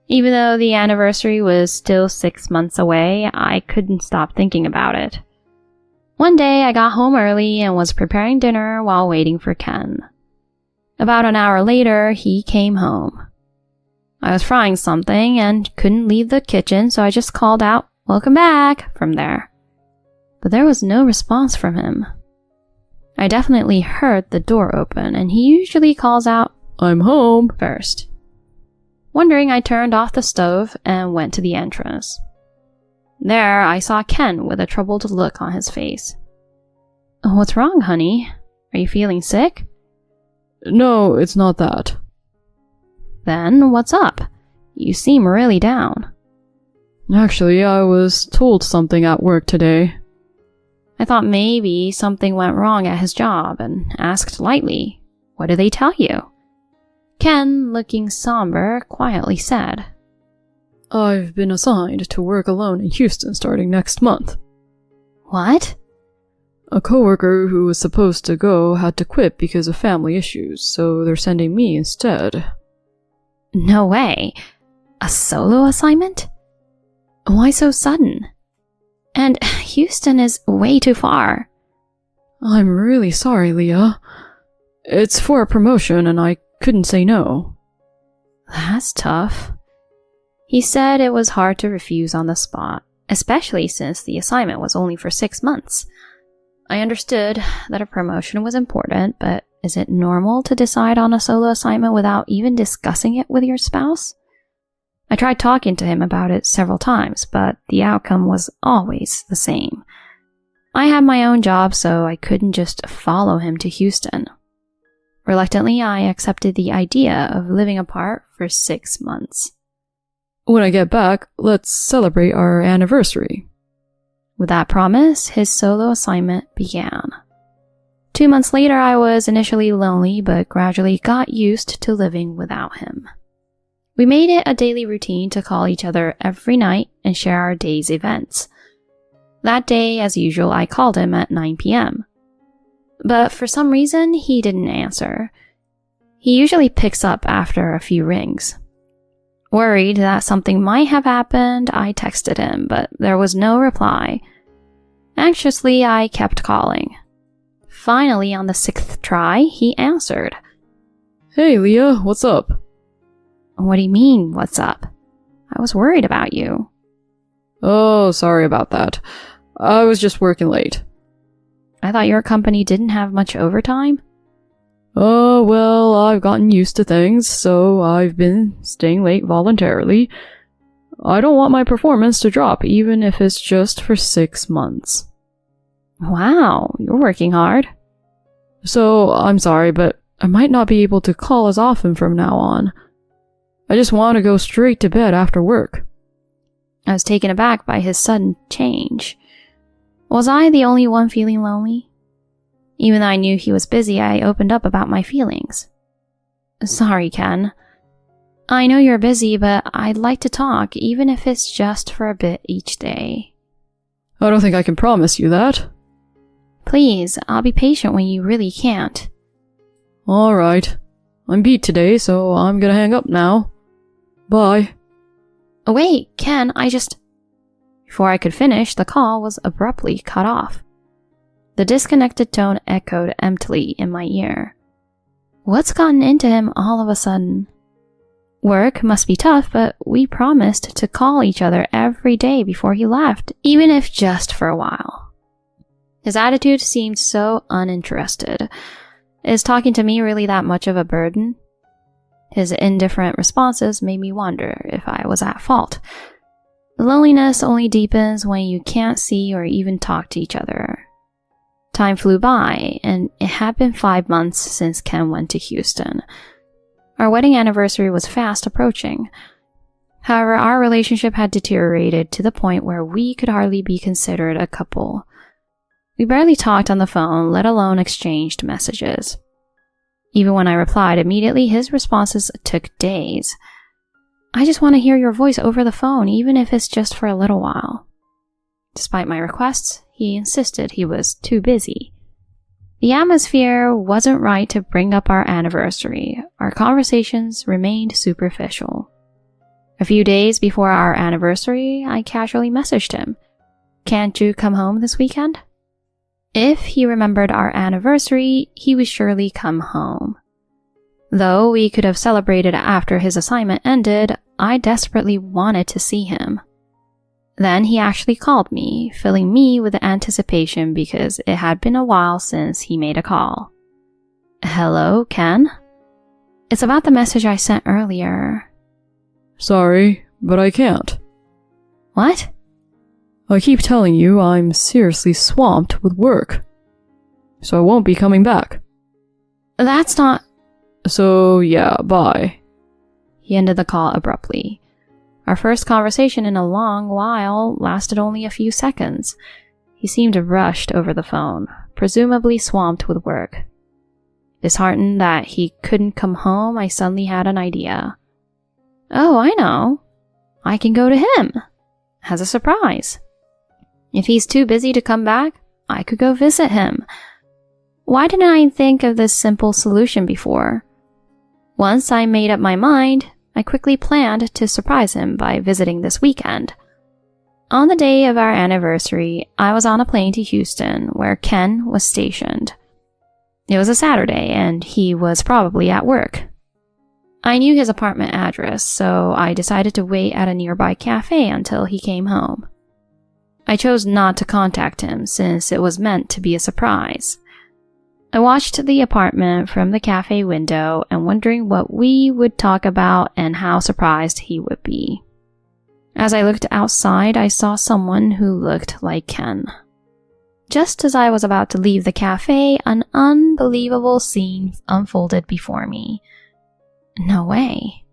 Even though the anniversary was still 6 months away, I couldn't stop thinking about it. One day, I got home early and was preparing dinner while waiting for Ken. About an hour later, he came home. I was frying something and couldn't leave the kitchen, so I just called out, "Welcome back," from there. But there was no response from him. I definitely heard the door open, and he usually calls out, I'm home. first. Wondering, I turned off the stove and went to the entrance. There, I saw Ken with a troubled look on his face. What's wrong, honey? Are you feeling sick? No, it's not that. Then what's up? You seem really down. Actually, I was told something at work today. I thought maybe something went wrong at his job and asked lightly, "What did they tell you?" Ken, looking somber, quietly said, I've been assigned to work alone in Houston starting next month. What? A coworker who was supposed to go had to quit because of family issues, so they're sending me instead. No way. A solo assignment? Why so sudden? And Houston is way too far. I'm really sorry, Leah. It's for a promotion and I couldn't say no. That's tough. He said it was hard to refuse on the spot, especially since the assignment was only for 6 months. I understood that a promotion was important, but is it normal to decide on a solo assignment without even discussing it with your spouse? I tried talking to him about it several times, but the outcome was always the same. I had my own job, so I couldn't just follow him to Houston. Reluctantly, I accepted the idea of living apart for 6 months. When I get back, let's celebrate our anniversary. With that promise, his solo assignment began. 2 months later, I was initially lonely, but gradually got used to living without him. We made it a daily routine to call each other every night and share our day's events. That day, as usual, I called him at 9 p.m. But for some reason, he didn't answer. He usually picks up after a few rings. Worried that something might have happened, I texted him, but there was no reply. Anxiously, I kept calling. Finally, on the 6th try, he answered. Hey, Leah, what's up? What do you mean, what's up? I was worried about you. Oh, sorry about that. I was just working late. I thought your company didn't have much overtime? Oh, well, I've gotten used to things, so I've been staying late voluntarily. I don't want my performance to drop, even if it's just for 6 months. Wow, you're working hard. So, I'm sorry, but I might not be able to call as often from now on. I just want to go straight to bed after work. I was taken aback by his sudden change. Was I the only one feeling lonely? Even though I knew he was busy, I opened up about my feelings. Sorry, Ken. I know you're busy, but I'd like to talk, even if it's just for a bit each day. I don't think I can promise you that. Please, I'll be patient when you really can't. Alright. I'm beat today, so I'm gonna hang up now. Bye. Oh, wait, Ken, Before I could finish, the call was abruptly cut off. The disconnected tone echoed emptily in my ear. What's gotten into him all of a sudden? Work must be tough, but we promised to call each other every day before he left, even if just for a while. His attitude seemed so uninterested. Is talking to me really that much of a burden? His indifferent responses made me wonder if I was at fault. Loneliness only deepens when you can't see or even talk to each other. Time flew by, and it had been 5 months since Ken went to Houston. Our wedding anniversary was fast approaching. However, our relationship had deteriorated to the point where we could hardly be considered a couple. We barely talked on the phone, let alone exchanged messages. Even when I replied immediately, his responses took days. I just want to hear your voice over the phone, even if it's just for a little while. Despite my requests, he insisted he was too busy. The atmosphere wasn't right to bring up our anniversary. Our conversations remained superficial. A few days before our anniversary, I casually messaged him. Can't you come home this weekend? If he remembered our anniversary, he would surely come home. Though we could have celebrated after his assignment ended, I desperately wanted to see him. Then he actually called me, filling me with anticipation because it had been a while since he made a call. Hello, Ken? It's about the message I sent earlier. Sorry, but I can't. What? I keep telling you I'm seriously swamped with work. So I won't be coming back. That's not... So yeah, bye. He ended the call abruptly. Our first conversation in a long while lasted only a few seconds. He seemed rushed over the phone, presumably swamped with work. Disheartened that he couldn't come home, I suddenly had an idea. Oh, I know. I can go to him as a surprise. If he's too busy to come back, I could go visit him. Why didn't I think of this simple solution before? Once I made up my mind, I quickly planned to surprise him by visiting this weekend. On the day of our anniversary, I was on a plane to Houston, where Ken was stationed. It was a Saturday, and he was probably at work. I knew his apartment address, so I decided to wait at a nearby cafe until he came home. I chose not to contact him since it was meant to be a surprise. I watched the apartment from the cafe window and wondering what we would talk about and how surprised he would be. As I looked outside, I saw someone who looked like Ken. Just as I was about to leave the cafe, an unbelievable scene unfolded before me. No way.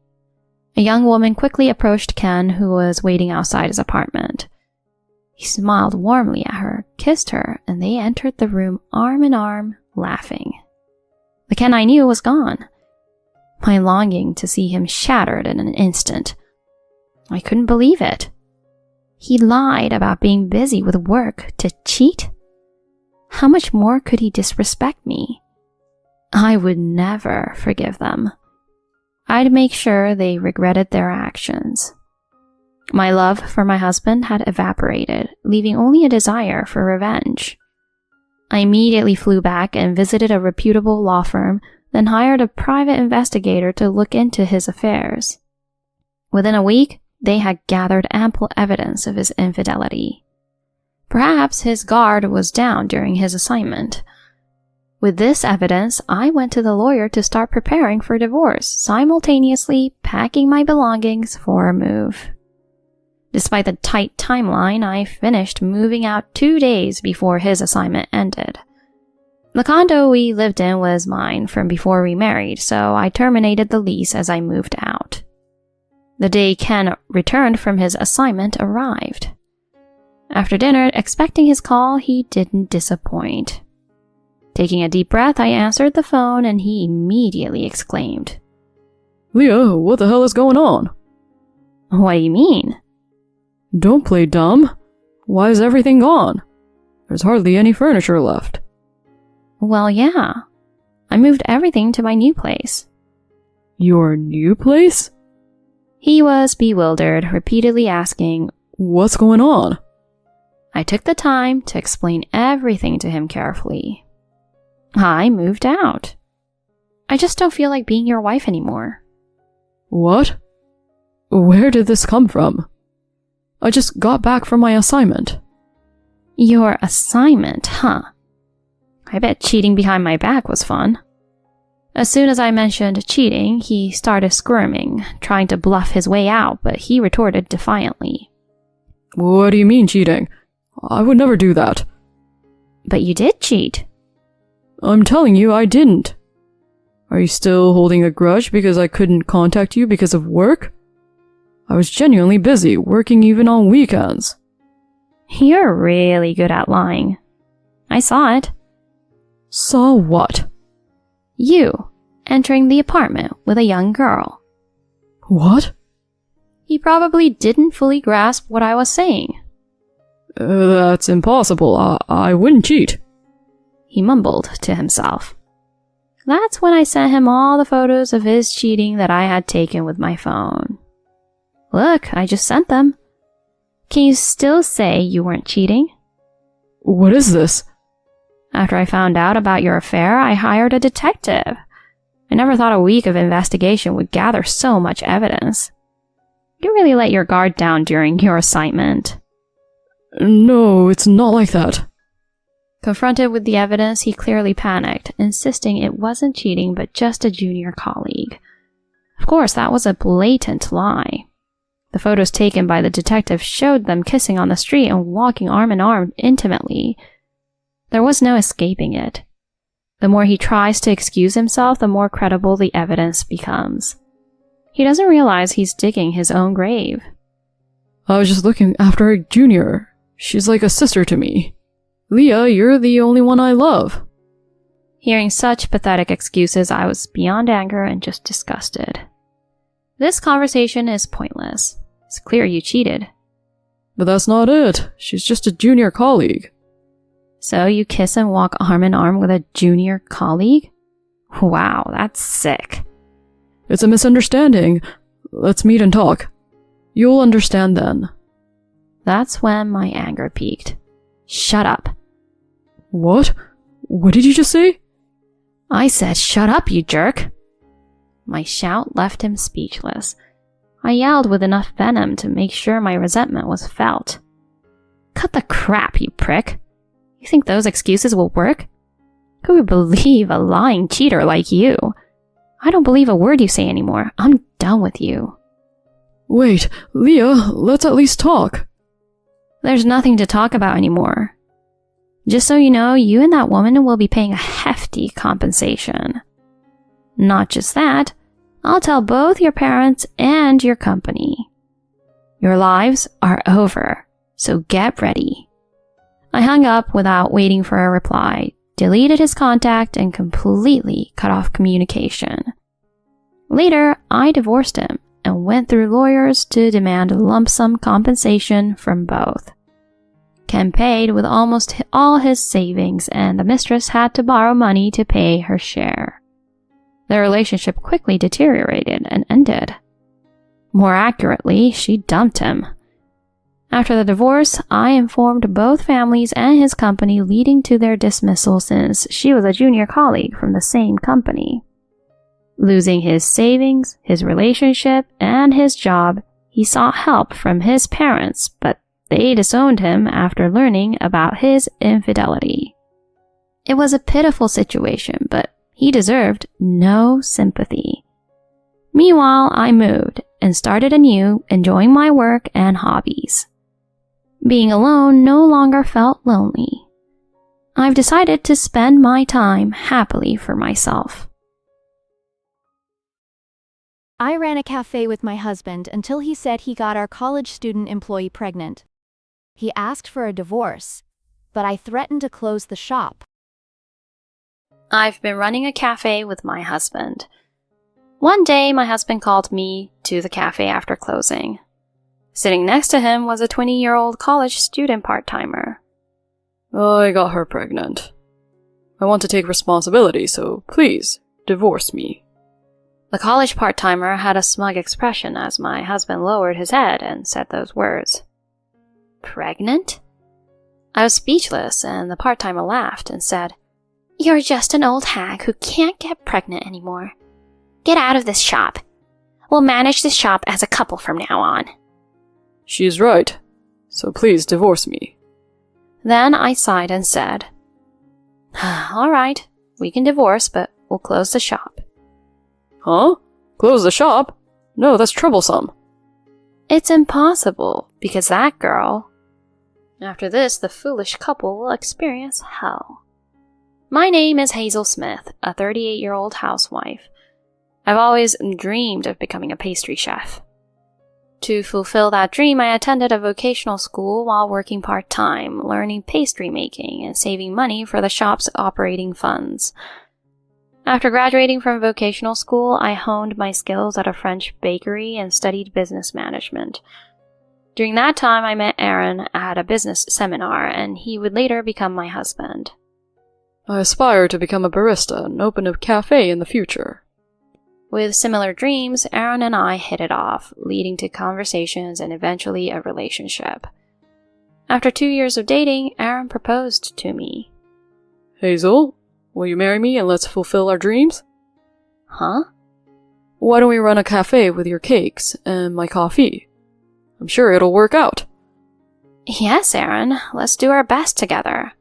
A young woman quickly approached Ken, who was waiting outside his apartment. He smiled warmly at her, kissed her, and they entered the room arm in arm, laughing. The Ken I knew was gone. My longing to see him shattered in an instant. I couldn't believe it. He lied about being busy with work to cheat? How much more could he disrespect me? I would never forgive them. I'd make sure they regretted their actions. My love for my husband had evaporated, leaving only a desire for revenge. I immediately flew back and visited a reputable law firm, then hired a private investigator to look into his affairs. Within a week, they had gathered ample evidence of his infidelity. Perhaps his guard was down during his assignment. With this evidence, I went to the lawyer to start preparing for divorce, simultaneously packing my belongings for a move. Despite the tight timeline, I finished moving out 2 days before his assignment ended. The condo we lived in was mine from before we married, so I terminated the lease as I moved out. The day Ken returned from his assignment arrived. After dinner, expecting his call, he didn't disappoint. Taking a deep breath, I answered the phone and he immediately exclaimed, Leah, what the hell is going on? What do you mean? Don't play dumb. Why is everything gone? There's hardly any furniture left. Well, yeah. I moved everything to my new place. Your new place? He was bewildered, repeatedly asking, What's going on? I took the time to explain everything to him carefully. I moved out. I just don't feel like being your wife anymore. What? Where did this come from? I just got back from my assignment. Your assignment, huh? I bet cheating behind my back was fun. As soon as I mentioned cheating, he started squirming, trying to bluff his way out, but he retorted defiantly. What do you mean cheating? I would never do that. But you did cheat. I'm telling you, I didn't. Are you still holding a grudge because I couldn't contact you because of work? I was genuinely busy, working even on weekends. You're really good at lying. I saw it. Saw what? You entering the apartment with a young girl. What? He probably didn't fully grasp what I was saying. That's impossible. I wouldn't cheat. He mumbled to himself. That's when I sent him all the photos of his cheating that I had taken with my phone. Look, I just sent them. Can you still say you weren't cheating? What is this? After I found out about your affair, I hired a detective. I never thought a week of investigation would gather so much evidence. You really let your guard down during your assignment. No, it's not like that. Confronted with the evidence, he clearly panicked, insisting it wasn't cheating but just a junior colleague. Of course, that was a blatant lie. The photos taken by the detective showed them kissing on the street and walking arm in arm intimately. There was no escaping it. The more he tries to excuse himself, the more credible the evidence becomes. He doesn't realize he's digging his own grave. I was just looking after a junior. She's like a sister to me. Leah, you're the only one I love. Hearing such pathetic excuses, I was beyond anger and just disgusted. This conversation is pointless. It's clear you cheated. But that's not it. She's just a junior colleague. So you kiss and walk arm in arm with a junior colleague? Wow, that's sick. It's a misunderstanding. Let's meet and talk. You'll understand then. That's when my anger peaked. Shut up. What? What did you just say? I said shut up, you jerk. My shout left him speechless. I yelled with enough venom to make sure my resentment was felt. Cut the crap, you prick. You think those excuses will work? Who would believe a lying cheater like you? I don't believe a word you say anymore. I'm done with you. Wait, Leah, let's at least talk. There's nothing to talk about anymore. Just so you know, you and that woman will be paying a hefty compensation. Not just that, I'll tell both your parents and your company. Your lives are over, so get ready. I hung up without waiting for a reply, deleted his contact, and completely cut off communication. Later, I divorced him and went through lawyers to demand lump sum compensation from both. Ken paid with almost all his savings, and the mistress had to borrow money to pay her share. Their relationship quickly deteriorated and ended. More accurately, she dumped him. After the divorce, I informed both families and his company, leading to their dismissal since she was a junior colleague from the same company. Losing his savings, his relationship, and his job, he sought help from his parents, but they disowned him after learning about his infidelity. It was a pitiful situation, but he deserved no sympathy. Meanwhile, I moved and started anew, enjoying my work and hobbies. Being alone no longer felt lonely. I've decided to spend my time happily for myself. I ran a cafe with my husband until he said he got our college student employee pregnant. He asked for a divorce, but I threatened to close the shop. I've been running a cafe with my husband. One day, my husband called me to the cafe after closing. Sitting next to him was a 20-year-old college student part-timer. I got her pregnant. I want to take responsibility, so please, divorce me. The college part-timer had a smug expression as my husband lowered his head and said those words. Pregnant? I was speechless, and the part-timer laughed and said, You're just an old hag who can't get pregnant anymore. Get out of this shop. We'll manage this shop as a couple from now on. She's right, so please divorce me. Then I sighed and said, All right, we can divorce, but we'll close the shop. Huh? Close the shop? No, that's troublesome. It's impossible, because that girl... After this, the foolish couple will experience hell. My name is Hazel Smith, a 38-year-old housewife. I've always dreamed of becoming a pastry chef. To fulfill that dream, I attended a vocational school while working part-time, learning pastry making and saving money for the shop's operating funds. After graduating from vocational school, I honed my skills at a French bakery and studied business management. During that time, I met Aaron at a business seminar, and he would later become my husband. I aspire to become a barista and open a cafe in the future. With similar dreams, Aaron and I hit it off, leading to conversations and eventually a relationship. After 2 years of dating, Aaron proposed to me. Hazel, will you marry me and let's fulfill our dreams? Huh? Why don't we run a cafe with your cakes and my coffee? I'm sure it'll work out. Yes, Aaron, let's do our best together.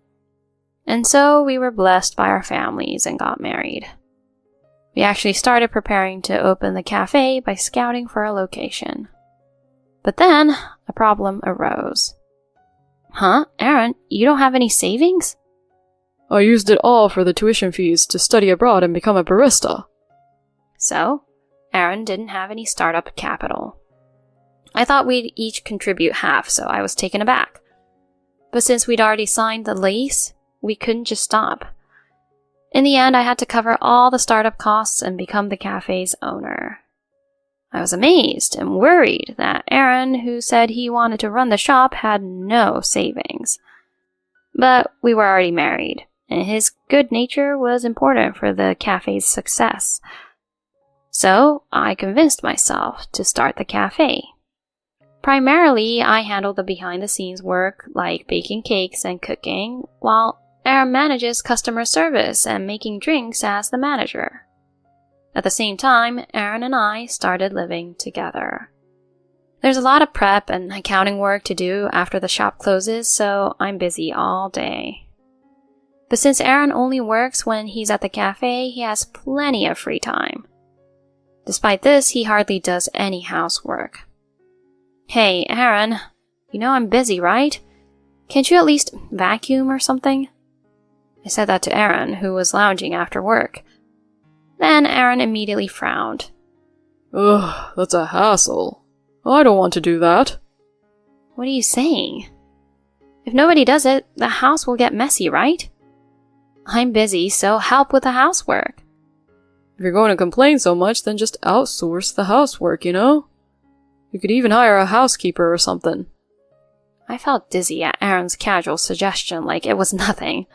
And so we were blessed by our families and got married. We actually started preparing to open the cafe by scouting for a location. But then, a problem arose. Huh? Aaron, you don't have any savings? I used it all for the tuition fees to study abroad and become a barista. So, Aaron didn't have any startup capital. I thought we'd each contribute half, so I was taken aback. But since we'd already signed the lease, we couldn't just stop. In the end, I had to cover all the startup costs and become the cafe's owner. I was amazed and worried that Aaron, who said he wanted to run the shop, had no savings. But we were already married, and his good nature was important for the cafe's success. So I convinced myself to start the cafe. Primarily, I handle the behind-the-scenes work like baking cakes and cooking, while Aaron manages customer service and making drinks as the manager. At the same time, Aaron and I started living together. There's a lot of prep and accounting work to do after the shop closes, so I'm busy all day. But since Aaron only works when he's at the cafe, he has plenty of free time. Despite this, he hardly does any housework. Hey, Aaron, you know I'm busy, right? Can't you at least vacuum or something? I said that to Aaron, who was lounging after work. Then Aaron immediately frowned. Ugh, that's a hassle. I don't want to do that. What are you saying? If nobody does it, the house will get messy, right? I'm busy, so help with the housework. If you're going to complain so much, then just outsource the housework, you know? You could even hire a housekeeper or something. I felt dizzy at Aaron's casual suggestion like it was nothing.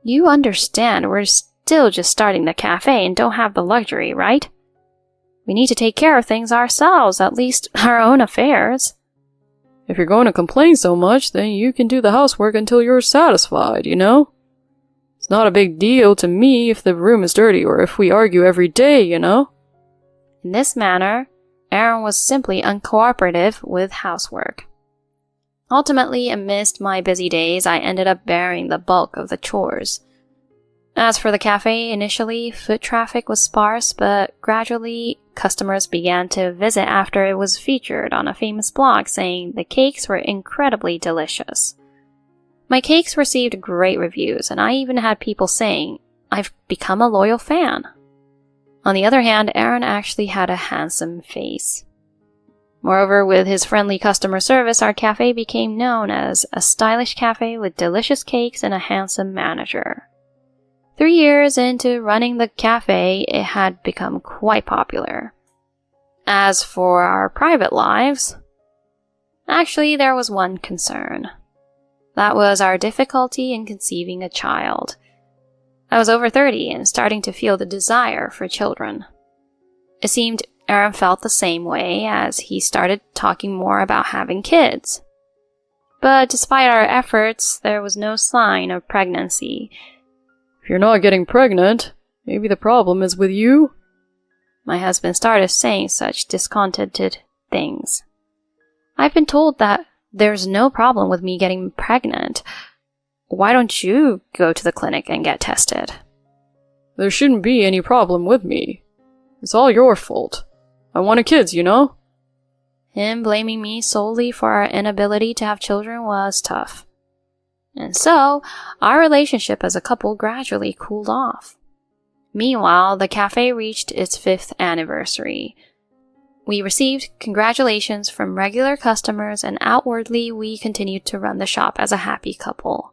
You understand we're still just starting the cafe and don't have the luxury, right? We need to take care of things ourselves, at least our own affairs. If you're going to complain so much, then you can do the housework until you're satisfied, you know? It's not a big deal to me if the room is dirty or if we argue every day, you know? In this manner, Aaron was simply uncooperative with housework. Ultimately, amidst my busy days, I ended up bearing the bulk of the chores. As for the cafe, initially, foot traffic was sparse, but gradually, customers began to visit after it was featured on a famous blog saying the cakes were incredibly delicious. My cakes received great reviews, and I even had people saying, I've become a loyal fan. On the other hand, Aaron actually had a handsome face. Moreover, with his friendly customer service, our cafe became known as a stylish cafe with delicious cakes and a handsome manager. 3 years into running the cafe, it had become quite popular. As for our private lives, actually there was one concern. That was our difficulty in conceiving a child. I was over 30 and starting to feel the desire for children. It seemed Aaron felt the same way as he started talking more about having kids. But despite our efforts, there was no sign of pregnancy. If you're not getting pregnant, maybe the problem is with you? My husband started saying such discontented things. I've been told that there's no problem with me getting pregnant. Why don't you go to the clinic and get tested? There shouldn't be any problem with me. It's all your fault. I wanted kids, you know? Him blaming me solely for our inability to have children was tough. And so, our relationship as a couple gradually cooled off. Meanwhile, the cafe reached its 5th anniversary. We received congratulations from regular customers, and outwardly we continued to run the shop as a happy couple.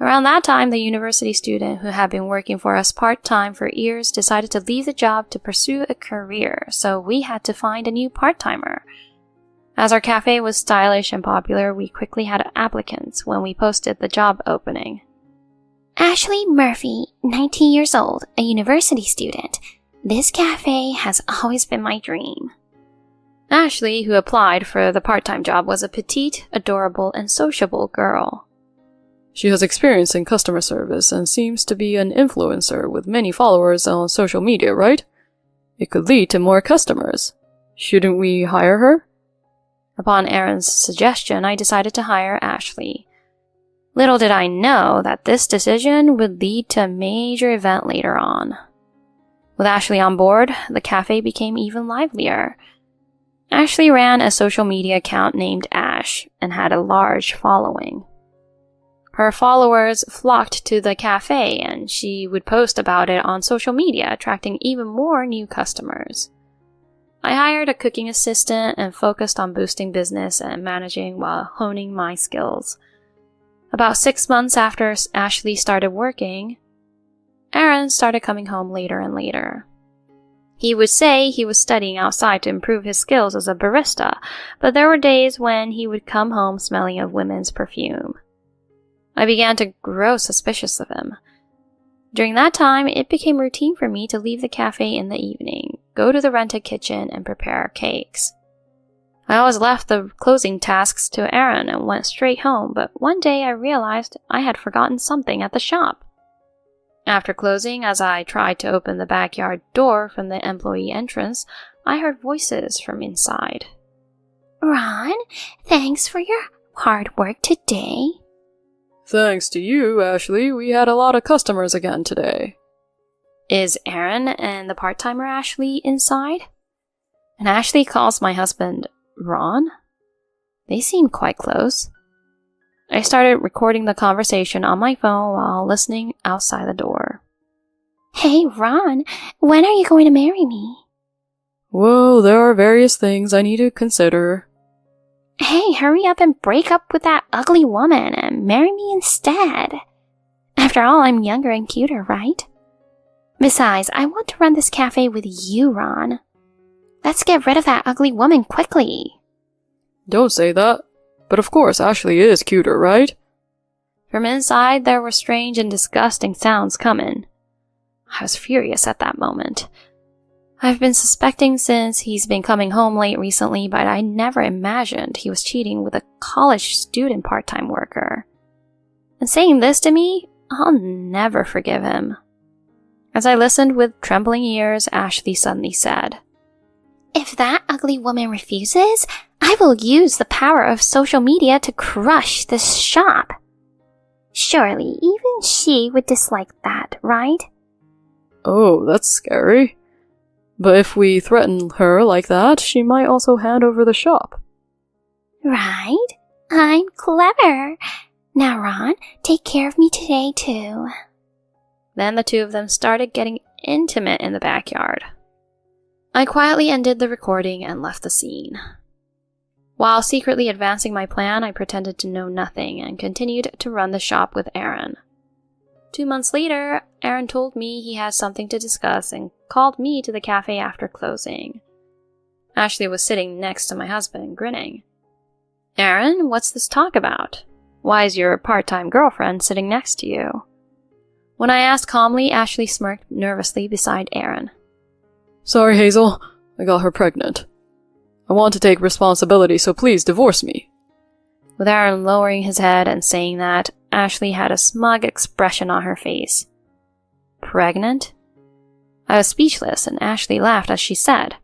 Around that time, the university student who had been working for us part-time for years decided to leave the job to pursue a career, so we had to find a new part-timer. As our cafe was stylish and popular, we quickly had applicants when we posted the job opening. Ashley Murphy, 19 years old, a university student. This cafe has always been my dream. Ashley, who applied for the part-time job, was a petite, adorable, and sociable girl. She has experience in customer service and seems to be an influencer with many followers on social media, right? It could lead to more customers. Shouldn't we hire her? Upon Aaron's suggestion, I decided to hire Ashley. Little did I know that this decision would lead to a major event later on. With Ashley on board, the cafe became even livelier. Ashley ran a social media account named Ash and had a large following. Her followers flocked to the cafe, and she would post about it on social media, attracting even more new customers. I hired a cooking assistant and focused on boosting business and managing while honing my skills. About 6 months after Ashley started working, Aaron started coming home later and later. He would say he was studying outside to improve his skills as a barista, but there were days when he would come home smelling of women's perfume. I began to grow suspicious of him. During that time, it became routine for me to leave the cafe in the evening, go to the rented kitchen, and prepare cakes. I always left the closing tasks to Aaron and went straight home, but one day I realized I had forgotten something at the shop. After closing, as I tried to open the backyard door from the employee entrance, I heard voices from inside. Ron, thanks for your hard work today. Thanks to you, Ashley, we had a lot of customers again today. Is Aaron and the part-timer Ashley inside? And Ashley calls my husband Ron? They seem quite close. I started recording the conversation on my phone while listening outside the door. Hey, Ron, when are you going to marry me? Well, there are various things I need to consider. Hey, hurry up and break up with that ugly woman and marry me instead. After all, I'm younger and cuter, right? Besides, I want to run this cafe with you, Ron. Let's get rid of that ugly woman quickly. Don't say that. But of course, Ashley is cuter, right? From inside, there were strange and disgusting sounds coming. I was furious at that moment. I've been suspecting since he's been coming home late recently, but I never imagined he was cheating with a college student part-time worker. And saying this to me, I'll never forgive him. As I listened with trembling ears, Ashley suddenly said, If that ugly woman refuses, I will use the power of social media to crush this shop. Surely even she would dislike that, right? Oh, that's scary. But if we threaten her like that, she might also hand over the shop. Right? I'm clever. Now, Ron, take care of me today, too. Then the two of them started getting intimate in the backyard. I quietly ended the recording and left the scene. While secretly advancing my plan, I pretended to know nothing and continued to run the shop with Aaron. 2 months later, Aaron told me he had something to discuss and called me to the cafe after closing. Ashley was sitting next to my husband, grinning. Aaron, what's this talk about? Why is your part-time girlfriend sitting next to you? When I asked calmly, Ashley smirked nervously beside Aaron. Sorry, Hazel. I got her pregnant. I want to take responsibility, so please divorce me. With Aaron lowering his head and saying that, Ashley had a smug expression on her face. Pregnant? I was speechless, and Ashley laughed as she said,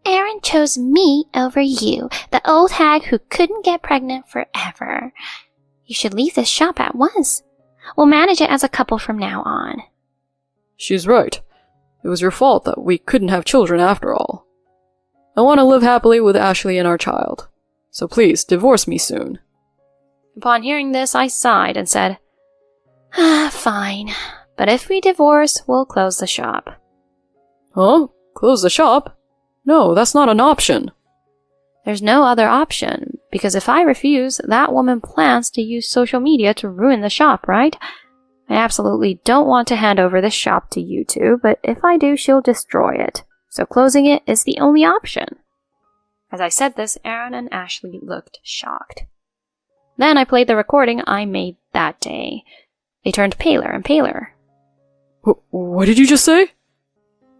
Aaron chose me over you, the old hag who couldn't get pregnant forever. You should leave this shop at once. We'll manage it as a couple from now on. She's right. It was your fault that we couldn't have children after all. I want to live happily with Ashley and our child. So please, divorce me soon. Upon hearing this, I sighed and said, Fine. But if we divorce, we'll close the shop. Huh? Close the shop? No, that's not an option. There's no other option, because if I refuse, that woman plans to use social media to ruin the shop, right? I absolutely don't want to hand over this shop to you two, but if I do, she'll destroy it. So closing it is the only option. As I said this, Aaron and Ashley looked shocked. Then I played the recording I made that day. They turned paler and paler. What did you just say?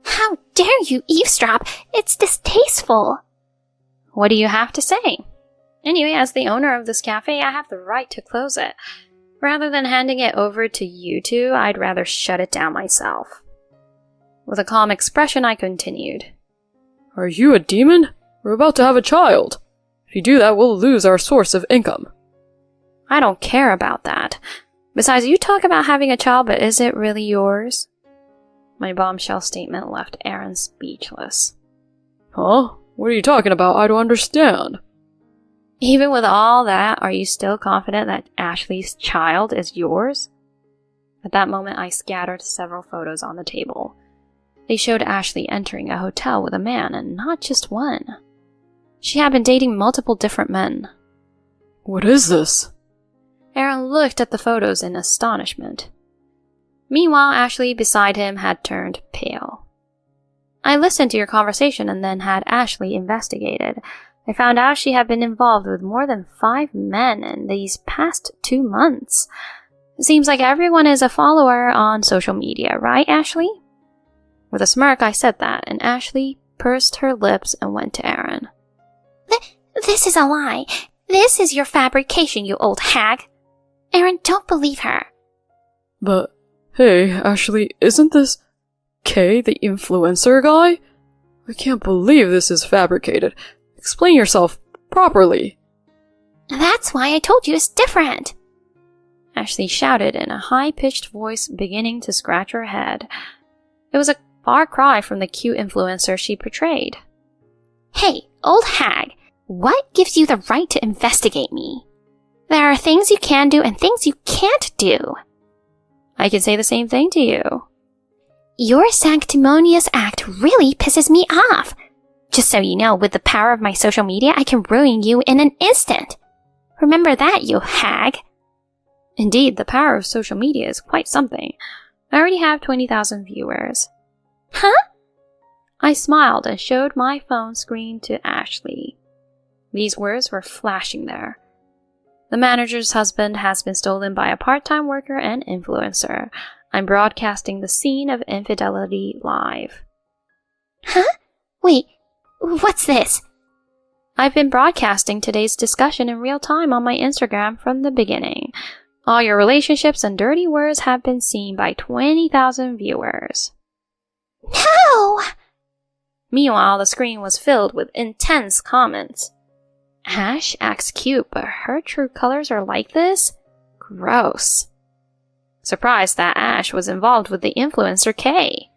How dare you eavesdrop? It's distasteful. What do you have to say? Anyway, as the owner of this cafe, I have the right to close it. Rather than handing it over to you two, I'd rather shut it down myself. With a calm expression, I continued. Are you a demon? We're about to have a child. If you do that, we'll lose our source of income. I don't care about that. Besides, you talk about having a child, but is it really yours? My bombshell statement left Aaron speechless. Huh? What are you talking about? I don't understand. Even with all that, are you still confident that Ashley's child is yours? At that moment, I scattered several photos on the table. They showed Ashley entering a hotel with a man, and not just one. She had been dating multiple different men. What is this? Aaron looked at the photos in astonishment. Meanwhile, Ashley beside him had turned pale. I listened to your conversation and then had Ashley investigated. I found out she had been involved with more than 5 men in these past 2 months. It seems like everyone is a follower on social media, right, Ashley? With a smirk, I said that, and Ashley pursed her lips and went to Aaron. This is a lie. This is your fabrication, you old hag. Aaron, don't believe her. But, hey, Ashley, isn't this Kay, the influencer guy? I can't believe this is fabricated. Explain yourself properly. That's why I told you it's different. Ashley shouted in a high-pitched voice, beginning to scratch her head. It was a far cry from the cute influencer she portrayed. Hey, old hag, what gives you the right to investigate me? There are things you can do and things you can't do. I can say the same thing to you. Your sanctimonious act really pisses me off. Just so you know, with the power of my social media, I can ruin you in an instant. Remember that, you hag. Indeed, the power of social media is quite something. I already have 20,000 viewers. Huh? I smiled and showed my phone screen to Ashley. These words were flashing there. The manager's husband has been stolen by a part-time worker and influencer. I'm broadcasting the scene of infidelity live. Huh? Wait, what's this? I've been broadcasting today's discussion in real time on my Instagram from the beginning. All your relationships and dirty words have been seen by 20,000 viewers. No! Meanwhile, the screen was filled with intense comments. Ash acts cute, but her true colors are like this? Gross. Surprised that Ash was involved with the influencer Kay.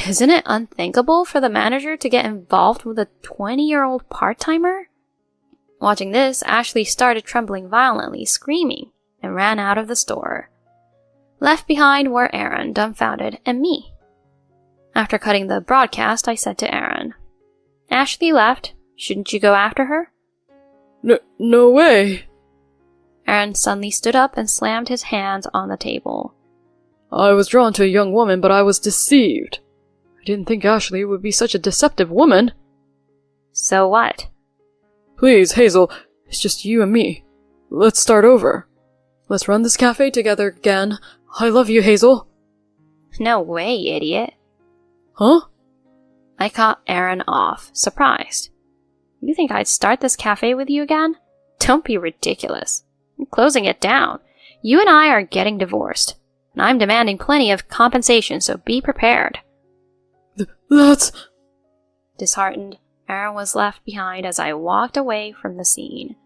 Isn't it unthinkable for the manager to get involved with a 20-year-old part-timer? Watching this, Ashley started trembling violently, screaming, and ran out of the store. Left behind were Aaron, dumbfounded, and me. After cutting the broadcast, I said to Aaron, Ashley left. Shouldn't you go after her? No way. Aaron suddenly stood up and slammed his hands on the table. I was drawn to a young woman, but I was deceived. I didn't think Ashley would be such a deceptive woman. So what? Please, Hazel, it's just you and me. Let's start over. Let's run this cafe together again. I love you, Hazel. No way, idiot. Huh? I caught Aaron off, surprised. You think I'd start this cafe with you again? Don't be ridiculous. I'm closing it down. You and I are getting divorced, and I'm demanding plenty of compensation, so be prepared. That's... Disheartened, Aaron was left behind as I walked away from the scene.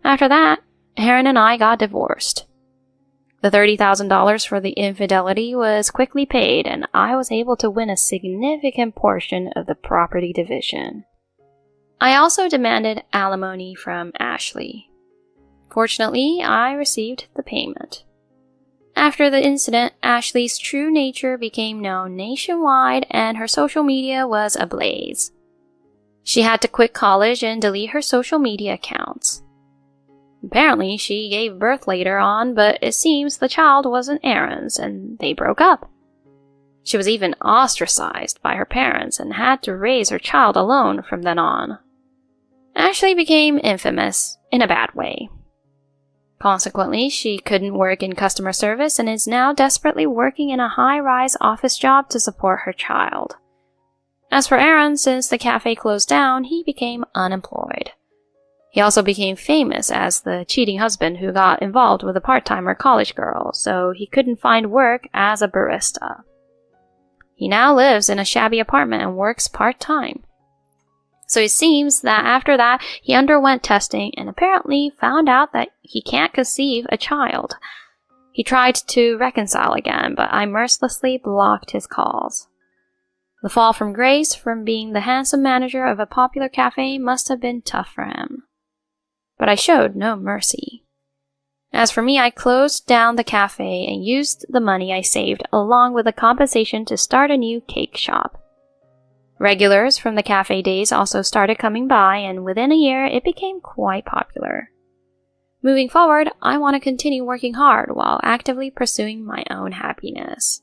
After that, Aaron and I got divorced. The $30,000 for the infidelity was quickly paid, and I was able to win a significant portion of the property division. I also demanded alimony from Ashley. Fortunately, I received the payment. After the incident, Ashley's true nature became known nationwide and her social media was ablaze. She had to quit college and delete her social media accounts. Apparently, she gave birth later on, but it seems the child wasn't Aaron's and they broke up. She was even ostracized by her parents and had to raise her child alone from then on. Ashley became infamous in a bad way. Consequently, she couldn't work in customer service and is now desperately working in a high-rise office job to support her child. As for Aaron, since the cafe closed down, he became unemployed. He also became famous as the cheating husband who got involved with a part-timer college girl, so he couldn't find work as a barista. He now lives in a shabby apartment and works part-time. So it seems that after that, he underwent testing and apparently found out that he can't conceive a child. He tried to reconcile again, but I mercilessly blocked his calls. The fall from grace from being the handsome manager of a popular cafe must have been tough for him. But I showed no mercy. As for me, I closed down the cafe and used the money I saved along with the compensation to start a new cake shop. Regulars from the cafe days also started coming by, and within a year it became quite popular. Moving forward, I want to continue working hard while actively pursuing my own happiness.